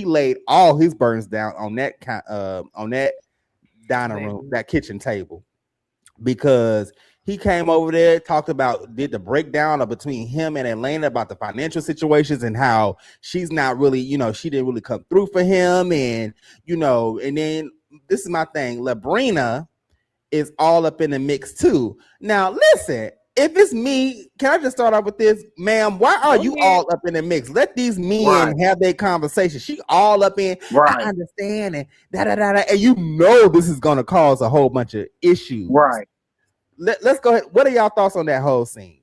laid all his burdens down on that dining room, that kitchen table, because he came over there, did the breakdown of between him and Elena about the financial situations and how she's not really, she didn't really come through for him. And, and then this is my thing. Labrina is all up in the mix too. Now, listen, if it's me, can I just start off with this? Ma'am, why are you all up in the mix? Let these men have their conversation. She all up in, I understand, and da-da-da-da. And this is going to cause a whole bunch of issues. Right. Let's go ahead. What are y'all thoughts on that whole scene?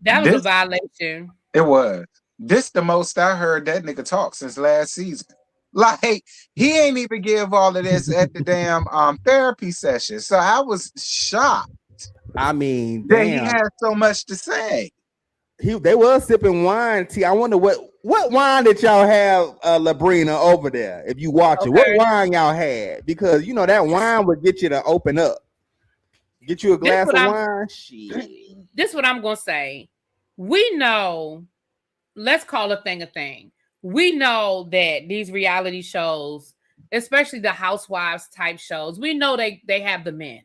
That was a violation. It was. This the most I heard that nigga talk since last season. Like, he ain't even give all of this at the damn therapy session. So I was shocked. I mean, that he had so much to say. They was sipping wine. I wonder what wine did y'all have, Labrina, over there? If you watch it, what wine y'all had? Because that wine would get you to open up. Get you a glass of wine. Shit. This is what I'm gonna say. We know, let's call a thing a thing. We know that these reality shows, especially the housewives type shows, we know they have the men.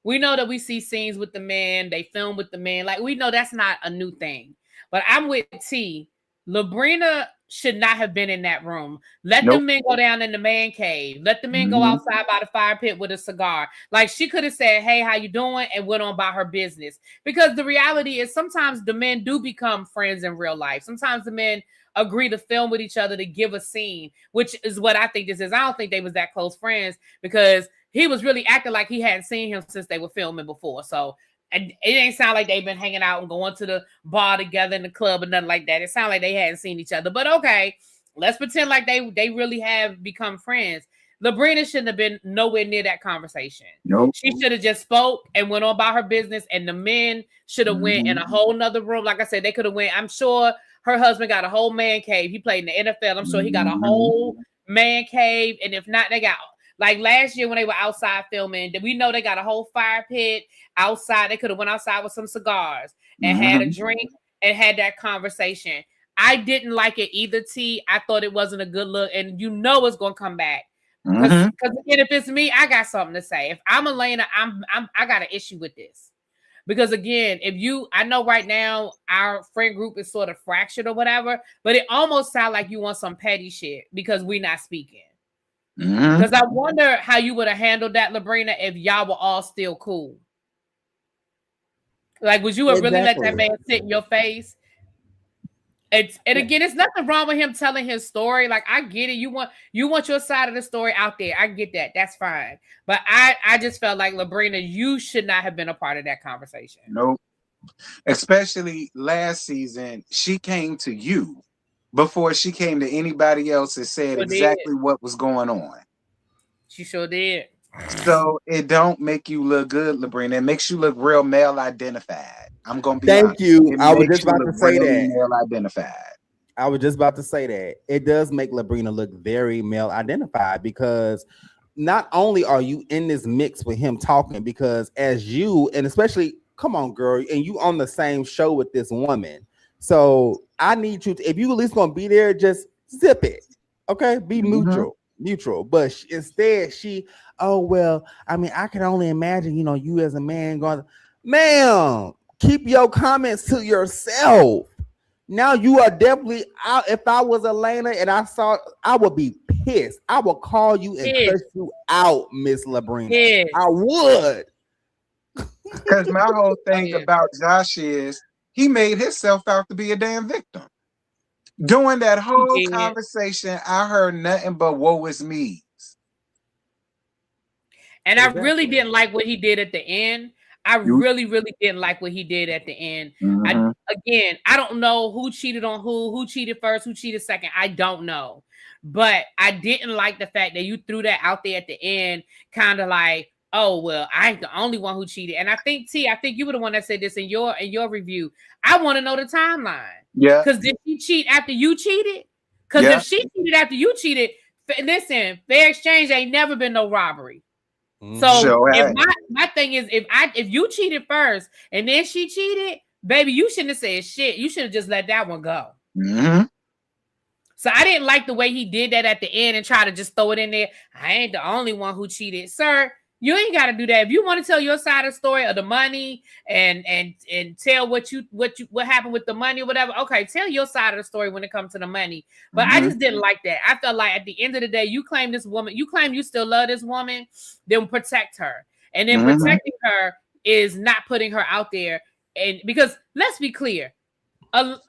We know that we see scenes with the men, they film with the men. Like, we know that's not a new thing. But I'm with T. Labrina should not have been in that room. Let the men go down in the man cave. Let the men go outside by the fire pit with a cigar. Like, she could have said, hey, how you doing? And went on by her business. Because the reality is sometimes the men do become friends in real life. Sometimes the men agree to film with each other to give a scene, which is what I think this is. I don't think they was that close friends because he was really acting like he hadn't seen him since they were filming before. So, and it ain't sound like they've been hanging out and going to the bar together in the club or nothing like that. It sounded like they hadn't seen each other. But okay, let's pretend like they really have become friends. Labrina shouldn't have been nowhere near that conversation. Nope. She should have just spoke and went on by her business, and the men should have went in a whole nother room. Like I said, they could have went. I'm sure her husband got a whole man cave. He played in the NFL. I'm sure he got a whole man cave. And if not, they got... Like last year when they were outside filming, we know they got a whole fire pit outside. They could have went outside with some cigars and had a drink and had that conversation. I didn't like it either, T. I thought it wasn't a good look. And it's going to come back. Because again, if it's me, I got something to say. If I'm Elena, I got an issue with this. Because again, I know right now our friend group is sort of fractured or whatever, but it almost sounds like you want some petty shit because we're not speaking. Because I wonder how you would have handled that, Labrina, if y'all were all still cool. Like, would you have really let that Exactly. man sit in your face? And again, it's nothing wrong with him telling his story. Like, I get it. You want your side of the story out there. I get that. That's fine. But I just felt like, Labrina, you should not have been a part of that conversation. Nope. Especially last season, she came to you before she came to anybody else and said exactly what was going on. She sure did. So it don't make you look good, Labrina. It makes you look real male identified. I'm gonna be Thank honest. you. It I was makes just you about to look say really that. male identified. I was just about to say that. It does make Labrina look very male identified because not only are you in this mix with him talking, because as you, and especially, come on, girl, and you on the same show with this woman. So I need you to, if you at least gonna be there, just zip it. Okay, be neutral. But instead, oh well, I mean, I can only imagine, you as a man going, ma'am, keep your comments to yourself. Now you are definitely out. If I was Elena and I saw, I would be pissed. I would call you and cuss you out, Miss Labrina. I would. Because my whole thing about Josh is he made himself out to be a damn victim. During that whole conversation, I heard nothing but woe is me. And I really didn't like what he did at the end. I really, really didn't like what he did at the end. I don't know who cheated on who cheated first, who cheated second. I don't know. But I didn't like the fact that you threw that out there at the end, kind of like, oh, well, I ain't the only one who cheated. And I think you were the one that said this in your review. I want to know the timeline. Yeah. Because did she cheat after you cheated? Because if she cheated after you cheated, listen, fair exchange ain't never been no robbery. So if my thing is, if you cheated first and then she cheated, baby, you shouldn't have said shit. You should have just let that one go. So I didn't like the way he did that at the end and try to just throw it in there. I ain't the only one who cheated, sir. You ain't got to do that. If you want to tell your side of the story of the money and tell what happened with the money or whatever, okay, tell your side of the story when it comes to the money. But I just didn't like that. I felt like at the end of the day, you claim this woman, you claim you still love this woman, then protect her. And then protecting her is not putting her out there. And because let's be clear,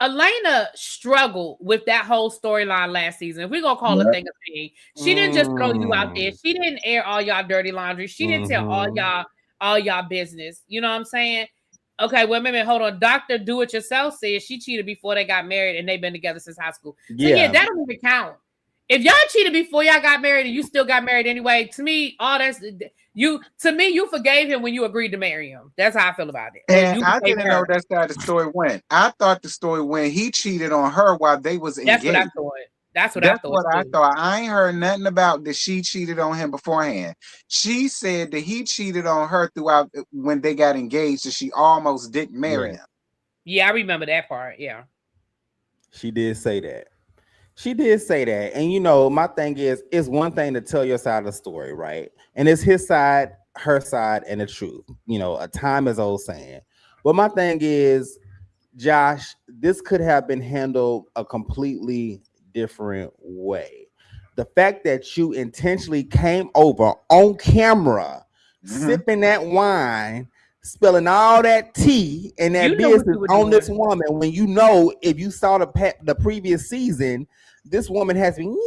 Elena struggled with that whole storyline last season. If we're gonna call a thing a thing, she didn't just throw you out there. She didn't air all y'all dirty laundry. She didn't tell all y'all business. You know what I'm saying? Okay, wait a minute, hold on. Dr. Do It Yourself says she cheated before they got married and they've been together since high school. So yeah, that don't even count. If y'all cheated before y'all got married and you still got married anyway, to me, you forgave him when you agreed to marry him. That's how I feel about it. And I didn't know that's how the story went. I thought the story went he cheated on her while they was engaged. That's what I thought. I ain't heard nothing about that she cheated on him beforehand. She said that he cheated on her throughout when they got engaged, and she almost didn't marry him. Yeah, I remember that part. Yeah. She did say that. And my thing is, it's one thing to tell your side of the story, right? And it's his side, her side, and the truth. A time is old saying. But my thing is, Josh, this could have been handled a completely different way. The fact that you intentionally came over on camera, sipping that wine, spilling all that tea and that business on this woman, when if you saw the previous season, this woman has been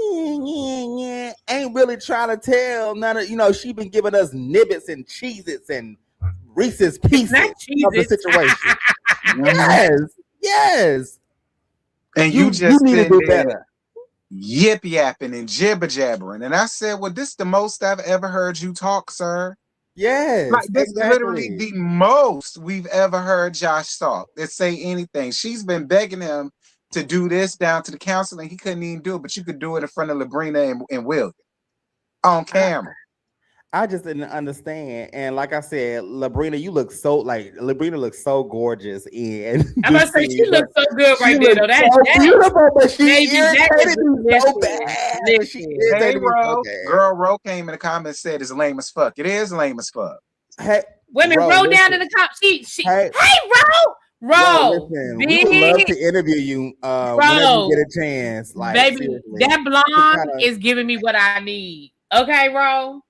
ain't really trying to tell none of she been giving us nibbits and Cheez-Its and Reese's Pieces of the situation. Yes. And you just need to do better. Yip yapping and jibber jabbering. And I said, well, this is the most I've ever heard you talk, sir. Yes, like this is literally the most we've ever heard Josh talk. Let's say anything. She's been begging him to do this down to the counseling. He couldn't even do it, but you could do it in front of Labrina and William on camera. I just didn't understand. And like I said, Labrina looks so gorgeous. And I'm gonna say she looks so good right there. Though. That's beautiful, but she irritated me so bad. Hey, Ro. Girl, Ro came in the comments and said it's lame as fuck. It is lame as fuck. Hey, women roll down in the comments. Hey, Ro, listen, we would love to interview you whenever you get a chance. Like, baby, seriously. that blonde is giving me what I need. Okay, Ro.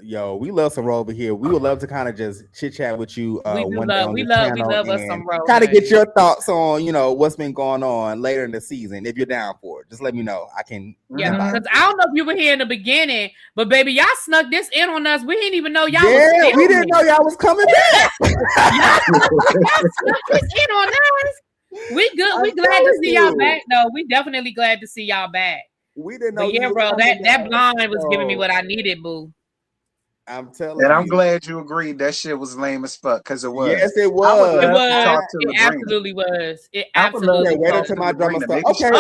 Yo, we love some Ro over here. We would love to kind of just chit chat with you We do one day love, on we this love, we channel love us and some Ro. kind of get your thoughts on, what's been going on later in the season. If you're down for it, just let me know. I can. Yeah, because I don't know if you were here in the beginning, but baby, y'all snuck this in on us. We didn't even know y'all was filming. We didn't know y'all was coming back. y'all snuck this in on us. We good. We glad to see y'all back, though. We definitely glad to see y'all back. We didn't know. But yeah, bro, that blind was giving me what I needed, boo. I'm telling you. And I'm glad you agreed that shit was lame as fuck, because it was. Yes, it was. It absolutely was. It absolutely was. Wait until my drummer start. Okay,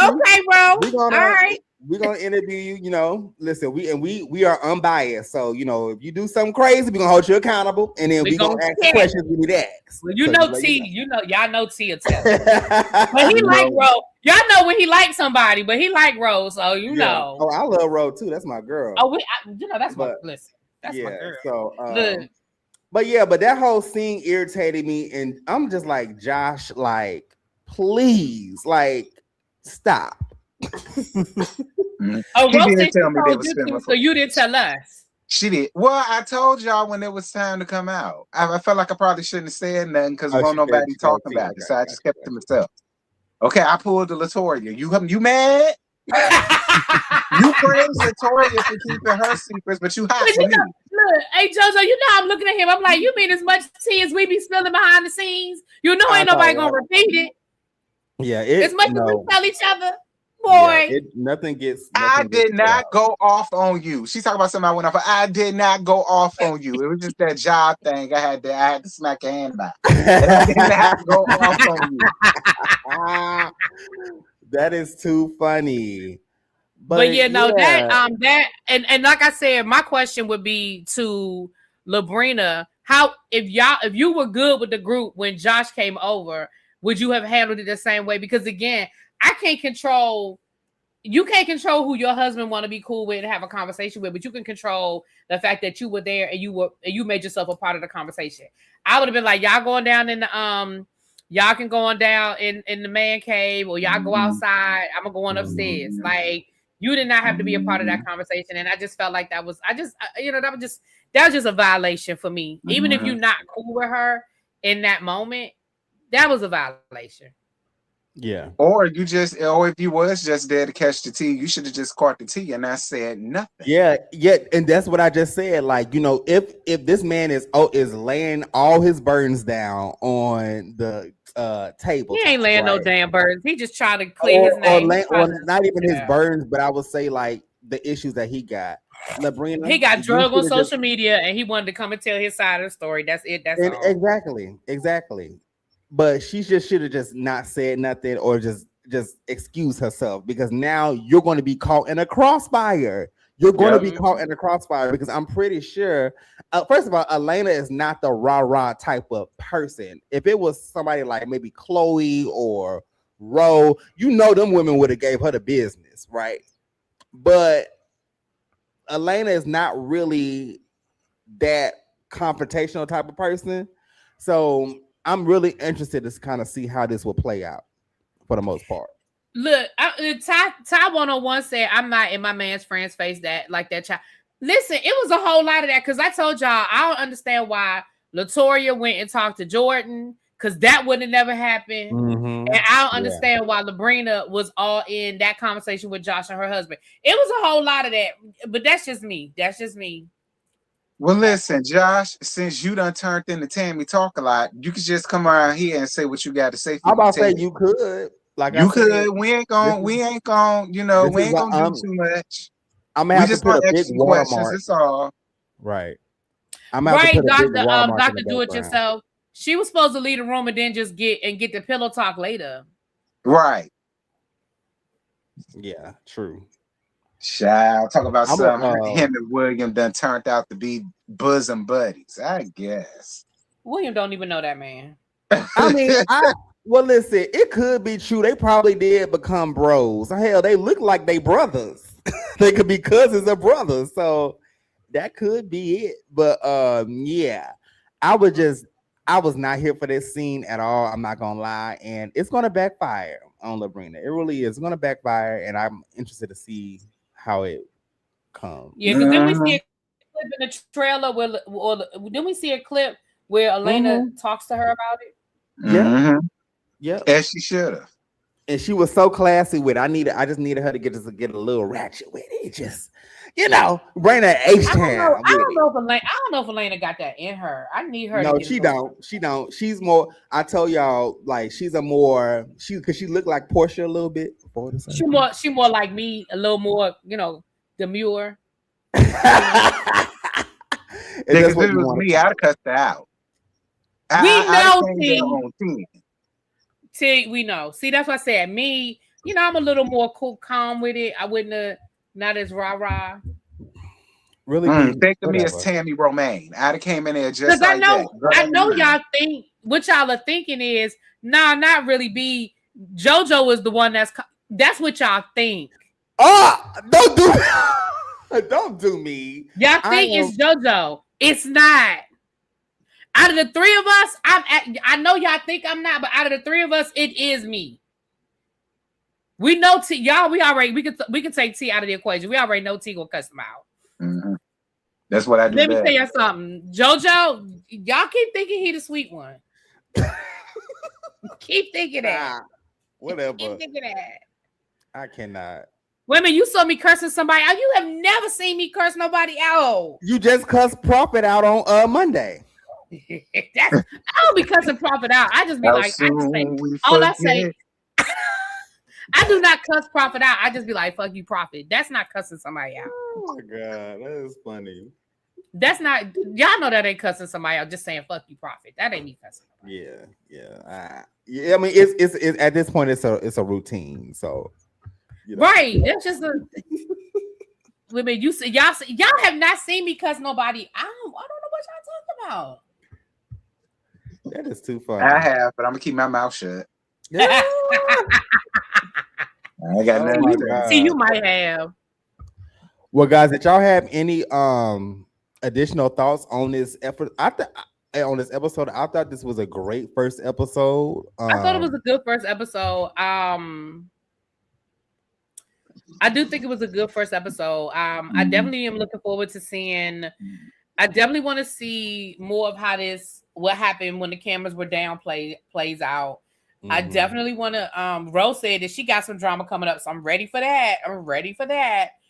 okay, bro. All right. We're gonna interview you. Listen, we are unbiased. So if you do something crazy, we're gonna hold you accountable, and then we're gonna ask the questions we need to ask. Well, y'all know T a tell. But he like Ro. Y'all know when he likes somebody, but he like Ro, so you know. Oh, I love Ro too. That's my girl. Oh, that's my girl. So but that whole scene irritated me, and I'm just like, Josh, like, please, like, stop. Oh, Ro didn't tell me they was filming, so you didn't tell us. She did. Well, I told y'all when it was time to come out. I felt like I probably shouldn't have said nothing because won't nobody talking about it, so I just kept it to myself. Okay, I pulled the Latoya. You mad? You praise Latoya for keeping her secrets, but you hot for me. Look, hey JoJo, I'm looking at him. I'm like, you mean as much tea as we be spilling behind the scenes? Ain't nobody gonna repeat it. Yeah, as much as we tell each other. Boy, nothing gets. I did not go off on you. She's talking about something I went off. I did not go off on you. It was just that job thing. I had to smack your hand about. I didn't have to go off on you. That is too funny. But that and like I said, my question would be to Labrina: how if you were good with the group when Josh came over, would you have handled it the same way? Because again, you can't control who your husband want to be cool with and have a conversation with, but you can control the fact that you were there and you made yourself a part of the conversation. I would have been like, y'all going down in the y'all can go on down in the man cave, or y'all go outside. I'm gonna go on upstairs. Like, you did not have to be a part of that conversation, and I just felt like that was just a violation for me. Even if you're not cool with her in that moment, that was a violation. Yeah. Or if you was just there to catch the tea, you should have just caught the tea and not said nothing. Yeah, and that's what I just said. Like, if this man is laying all his burdens down on the table, he ain't laying no damn burdens. He just trying to clear his name. Not even his burdens, but I would say like the issues that he got. Labrina, he got drugged on social media, and he wanted to come and tell his side of the story. That's it. That's all. Exactly. But she just should have just not said nothing, or just excuse herself, because now you're going to be caught in a crossfire. You're going to be caught in a crossfire, because I'm pretty sure, first of all, Elena is not the rah-rah type of person. If it was somebody like maybe Chloe or Ro, them women would have gave her the business, right? But Elena is not really that confrontational type of person. So I'm really interested to kind of see how this will play out for the most part. Look, Ty 101 said, I'm not in my man's friend's face that child. Listen, it was a whole lot of that, because I told y'all I don't understand why Latoya went and talked to Jordan, because that would have never happened. And I don't understand why Labrina was all in that conversation with Josh and her husband. It was a whole lot of that, but that's just me. Well, listen, Josh, since you done turned into Tammy Talk a lot, you could just come around here and say what you got to say. I'm about to say you could. Like, you could. We ain't gonna do too much. I'm gonna have to put a big Walmart. It's all right. Dr. Do It Yourself. She was supposed to leave the room and then just get the pillow talk later. Right. Yeah, true. Child, talk about something. Him and William done turned out to be bosom buddies, I guess. William don't even know that man. I mean, well, listen, it could be true. They probably did become bros. Hell, they look like they brothers. They could be cousins or brothers. So that could be it. But yeah, I was not here for this scene at all. I'm not gonna lie, and it's gonna backfire on Labrina. It really is gonna backfire, and I'm interested to see how it come. Yeah, because then we see a clip in the trailer then we see a clip where Elena talks to her about it. Yeah. Yeah. As she should have. And she was so classy with it. I just needed her to get a little ratchet with it. Just, bring that H I don't know. town. I don't know if Elena got that in her. I need her. No, to she don't. She don't. She's more. I tell y'all, like she's because she looked like Portia a little bit. She more like me, a little more, demure. If it was me, I'd have cussed her out. We know. See, that's what I said. Me, I'm a little more cool, calm with it. I wouldn't have, not as rah-rah. Really? Think of me as Tammy Romaine. I'd have came in there just like that. I know y'all think, what y'all are thinking is, nah, not really be. JoJo is the one that's what y'all think. Oh, don't do me. Y'all think it's JoJo. It's not. Out of the three of us, I know y'all think I'm not, but out of the three of us, it is me. We know T. Y'all, we can take T out of the equation. We already know T will cuss them out. Mm-hmm. That's what I do. Let me tell you something. JoJo, y'all keep thinking he the sweet one. Keep thinking that. Whatever. Keep thinking that. I cannot. Wait a minute, you saw me cursing somebody out. You have never seen me curse nobody out. You just cussed Prophet out on Monday. I don't be cussing Prophet out. I just be I do not cuss Prophet out. I just be like, fuck you, Prophet. That's not cussing somebody out. Oh my God, that is funny. That's not, y'all know that ain't cussing somebody out, just saying fuck you, Prophet. That ain't me cussing. Yeah. I mean, it's at this point, it's a routine. So right. That's just a women. Y'all have not seen me cuss nobody. I don't know what y'all talking about. That is too funny. I have, but I'm gonna keep my mouth shut. Yeah. I got nothing. See, you might have. Well, guys, did y'all have any additional thoughts on this effort? On this episode, I thought this was a great first episode. I thought it was a good first episode. I do think it was a good first episode. I definitely am looking forward to seeing. I definitely want to see more of how what happened when the cameras were down plays out. Mm-hmm. I definitely want to. Rose said that she got some drama coming up, so I'm ready for that.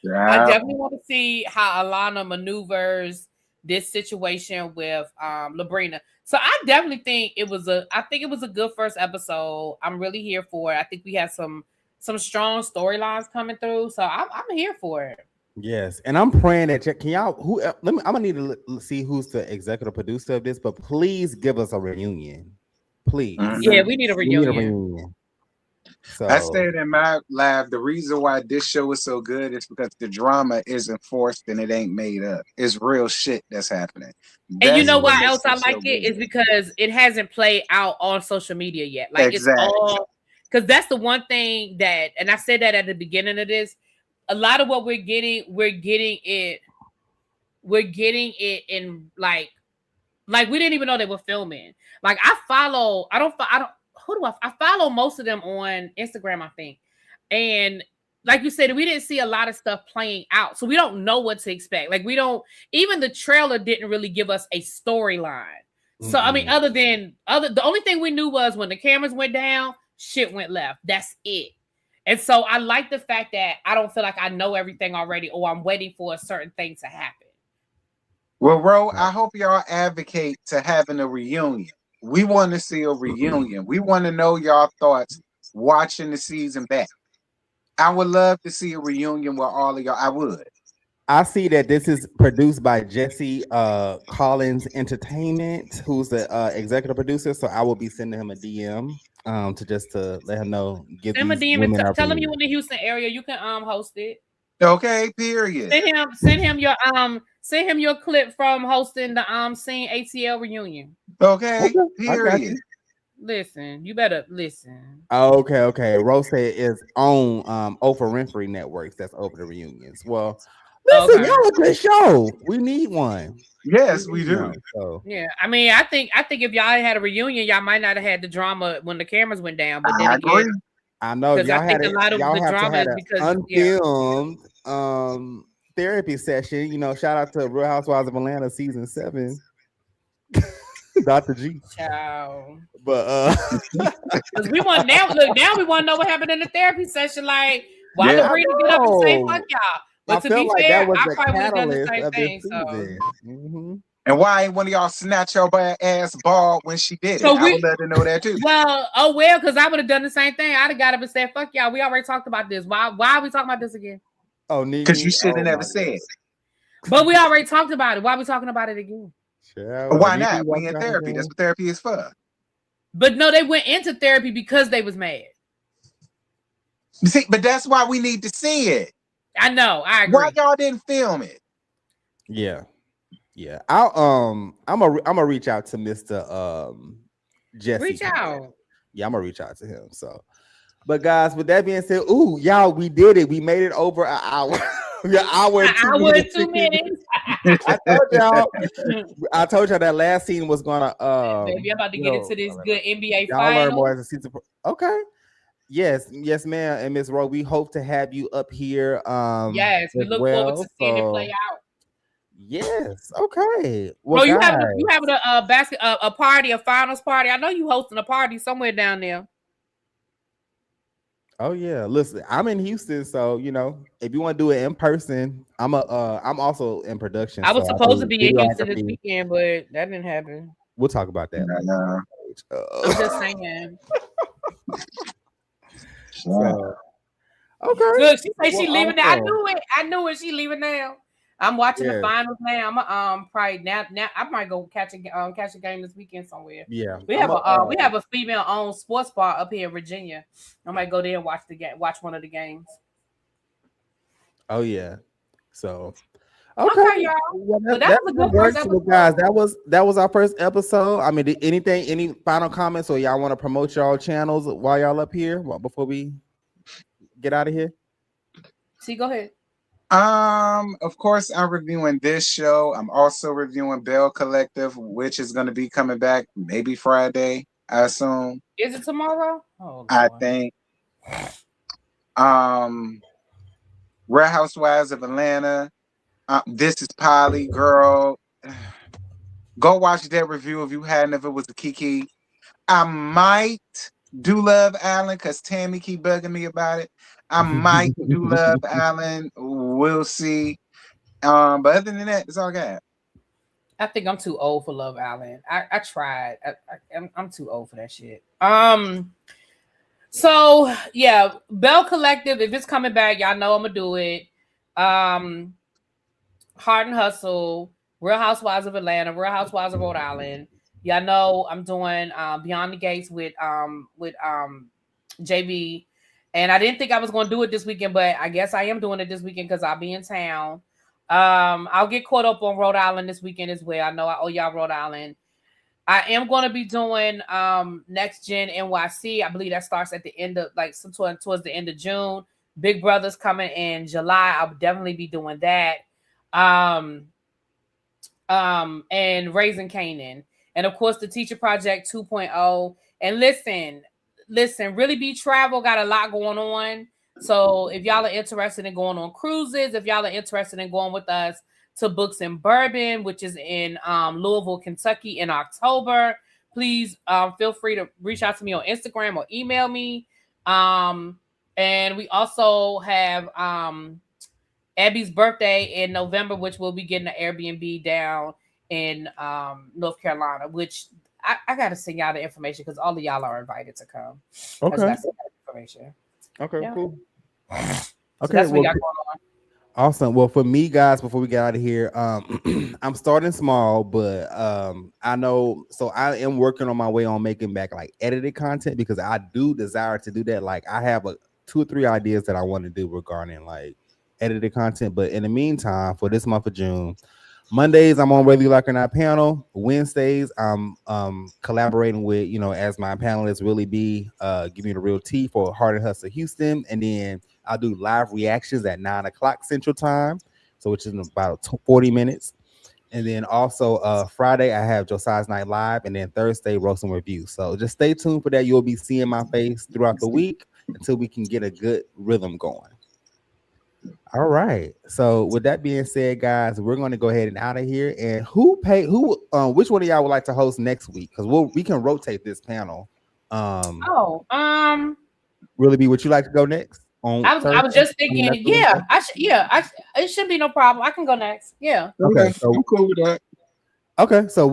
Yeah. I definitely want to see how Alana maneuvers this situation with Labrina. So I definitely think it was a good first episode. I'm really here for it. I think we have some strong storylines coming through. So I'm here for it. Yes, and I'm praying that can y'all I'm gonna need to see who's the executive producer of this, but please give us a reunion. Please. Mm-hmm. Yeah, we need a reunion. So I said in my live, the reason why this show is so good is because the drama isn't forced and it ain't made up. It's real shit that's happening. And you know why else I like it is because it hasn't played out on social media yet. Like exactly. It's all because that's the one thing that, and I said that at the beginning of this. A lot of what we're getting it in like we didn't even know they were filming. Like I follow most of them on Instagram, I think. And like you said, we didn't see a lot of stuff playing out. So we don't know what to expect. Like even the trailer didn't really give us a storyline. Mm-hmm. So I mean, the only thing we knew was when the cameras went down, shit went left. That's it. And so I like the fact that I don't feel like I know everything already or I'm waiting for a certain thing to happen. Well, Ro, I hope y'all advocate to having a reunion. We want to see a reunion. We want to know y'all thoughts watching the season back. I would love to see a reunion with all of y'all. I would. I see that this is produced by Jesse Collins Entertainment, who's the executive producer. So I will be sending him a DM to let him know. Give him a DM and tell him you in the Houston area. You can host it. Okay. Period. Send him your clip from hosting the Scene ATL reunion. Okay. Period. Listen, you better listen. Okay. Rose is on Oprah Winfrey Networks. That's over the reunions. Well. Listen, y'all a good show. We need one. Yes, we do. So. Yeah, I mean, I think if y'all had a reunion, y'all might not have had the drama when the cameras went down. But then again, I know y'all had a lot of the drama because unfilmed therapy session. Shout out to Real Housewives of Atlanta season 7, Dr. G. Ciao. But Because we want now. Look, now we want to know what happened in the therapy session. Like, why Yeah. Labrina get up and say "fuck y'all"? But I to felt be like fair, that was I the probably would have done the catalyst same of this thing. So, season. Mm-hmm. And why ain't one of y'all snatch your ass bald when she did it? So I would love to know that too. well, because I would have done the same thing. I'd have got up and said "fuck y'all." We already talked about this. Why are we talking about this again? Oh, Because you Nene. should have Oh never my said. But we already talked about it. Why are we talking about it again? God. Why Nene not? We walked in out therapy. again. That's what therapy is for. But no, they went into therapy because they was mad. You see, but that's why we need to see it. I know. I Why agree. y'all didn't film it? Yeah. I'm gonna reach out to Mr. Jesse. Reach out. Yeah, I'm gonna reach out to him. So, but guys, with that being said, ooh, y'all, we did it. We made it over an hour. An hour and 2 Hour and minutes. 2 minutes. I told y'all that last scene was gonna Baby, I'm about to get into this good NBA y'all learn more final. as a season. Okay. Yes, ma'am. And Miss Rowe, we hope to have you up here. Yes, we as look forward well. to seeing it play out. Yes. Okay. Bro, Well, you guys. having a party, a finals party. I know you hosting a party somewhere down there. Oh yeah. Listen, I'm in Houston, so if you want to do it in person, I'm also in production. I was so supposed to do be in Houston this videography. weekend, but that didn't happen. We'll talk about that. No. I'm just saying. So, okay. Look, she said she Well, leaving now. I awesome. knew it. I knew it. She leaving now. I'm watching the Yes. finals now. I'm probably now I might go catch a game this weekend somewhere. Yeah. We have we have a female owned sports bar up here in Virginia. I might go there and watch the game, watch one of the games. Oh yeah. So Okay, y'all. Well, So that was a good first So, episode. guys, that was our first episode. I mean, any final comments, or y'all want to promote y'all channels while y'all up here before we get out of here? See, go ahead. Of course, I'm reviewing this show. I'm also reviewing Bell Collective, which is going to be coming back maybe Friday, I assume. Is it tomorrow? Oh, I Lord. think. Real Housewives of Atlanta. This is Polly, girl. Go watch that review if you hadn't, if it was a Kiki. I might do Love Island because Tammy keep bugging me about it. I might do Love Island. We'll see. But other than that, it's all good. I think I'm too old for Love Island. I tried. I'm too old for that shit. So yeah, Bell Collective. If it's coming back, y'all know I'm gonna do it. Hard and Hustle, Real Housewives of Atlanta, Real Housewives of Rhode Island. Y'all know I'm doing Beyond the Gates with JB. And I didn't think I was going to do it this weekend, but I guess I am doing it this weekend because I'll be in town. I'll get caught up on Rhode Island this weekend as well. I know I owe y'all Rhode Island. I am going to be doing Next Gen NYC. I believe that starts at the end of towards the end of June. Big Brother's coming in July. I'll definitely be doing that. And Raising Canaan. And of course the Teacher Project 2.0. And listen, Really Be Travel got a lot going on. So if y'all are interested in going on cruises, if y'all are interested in going with us to Books and Bourbon, which is in Louisville, Kentucky in October, please feel free to reach out to me on Instagram or email me. And we also have Abby's birthday in November, which we'll be getting an Airbnb down in North Carolina, which I got to send y'all the information because all of y'all are invited to come. Okay. Information. Okay, Yeah. cool. So Okay, that's what we got going on. Awesome. Well, for me, guys, before we get out of here, I'm starting small, but I know. So I am working on my way on making back like edited content because I do desire to do that. Like I have 2 or 3 ideas that I want to do regarding like edited content. But in the meantime, for this month of June, Mondays I'm on Whether You Like or Not panel. Wednesdays I'm collaborating with as my panelist Really Be giving you the real tea for Hard and Hustle Houston, and then I'll do live reactions at 9:00 Central Time, so which is in about 40 minutes. And then also Friday I have Josiah's Night Live, and then Thursday Roast and Review. So just stay tuned for that. You'll be seeing my face throughout the week until we can get a good rhythm going. All right. So with that being said, guys, we're going to go ahead and out of here. And which one of y'all would like to host next week? Because we can rotate this panel. Oh, Really be would you like to go next on I was Thursday? just thinking, Next yeah, Wednesday? it should be no problem. I can go next. Yeah. Okay. Okay, I'm cool with that. Okay, so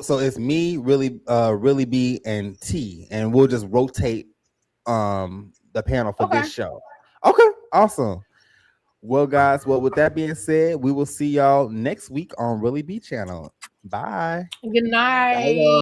so it's me, really B and T, and we'll just rotate the panel for Okay. this show. Okay, awesome. Well, guys, with that being said, we will see y'all next week on Really B channel. Bye. Good night.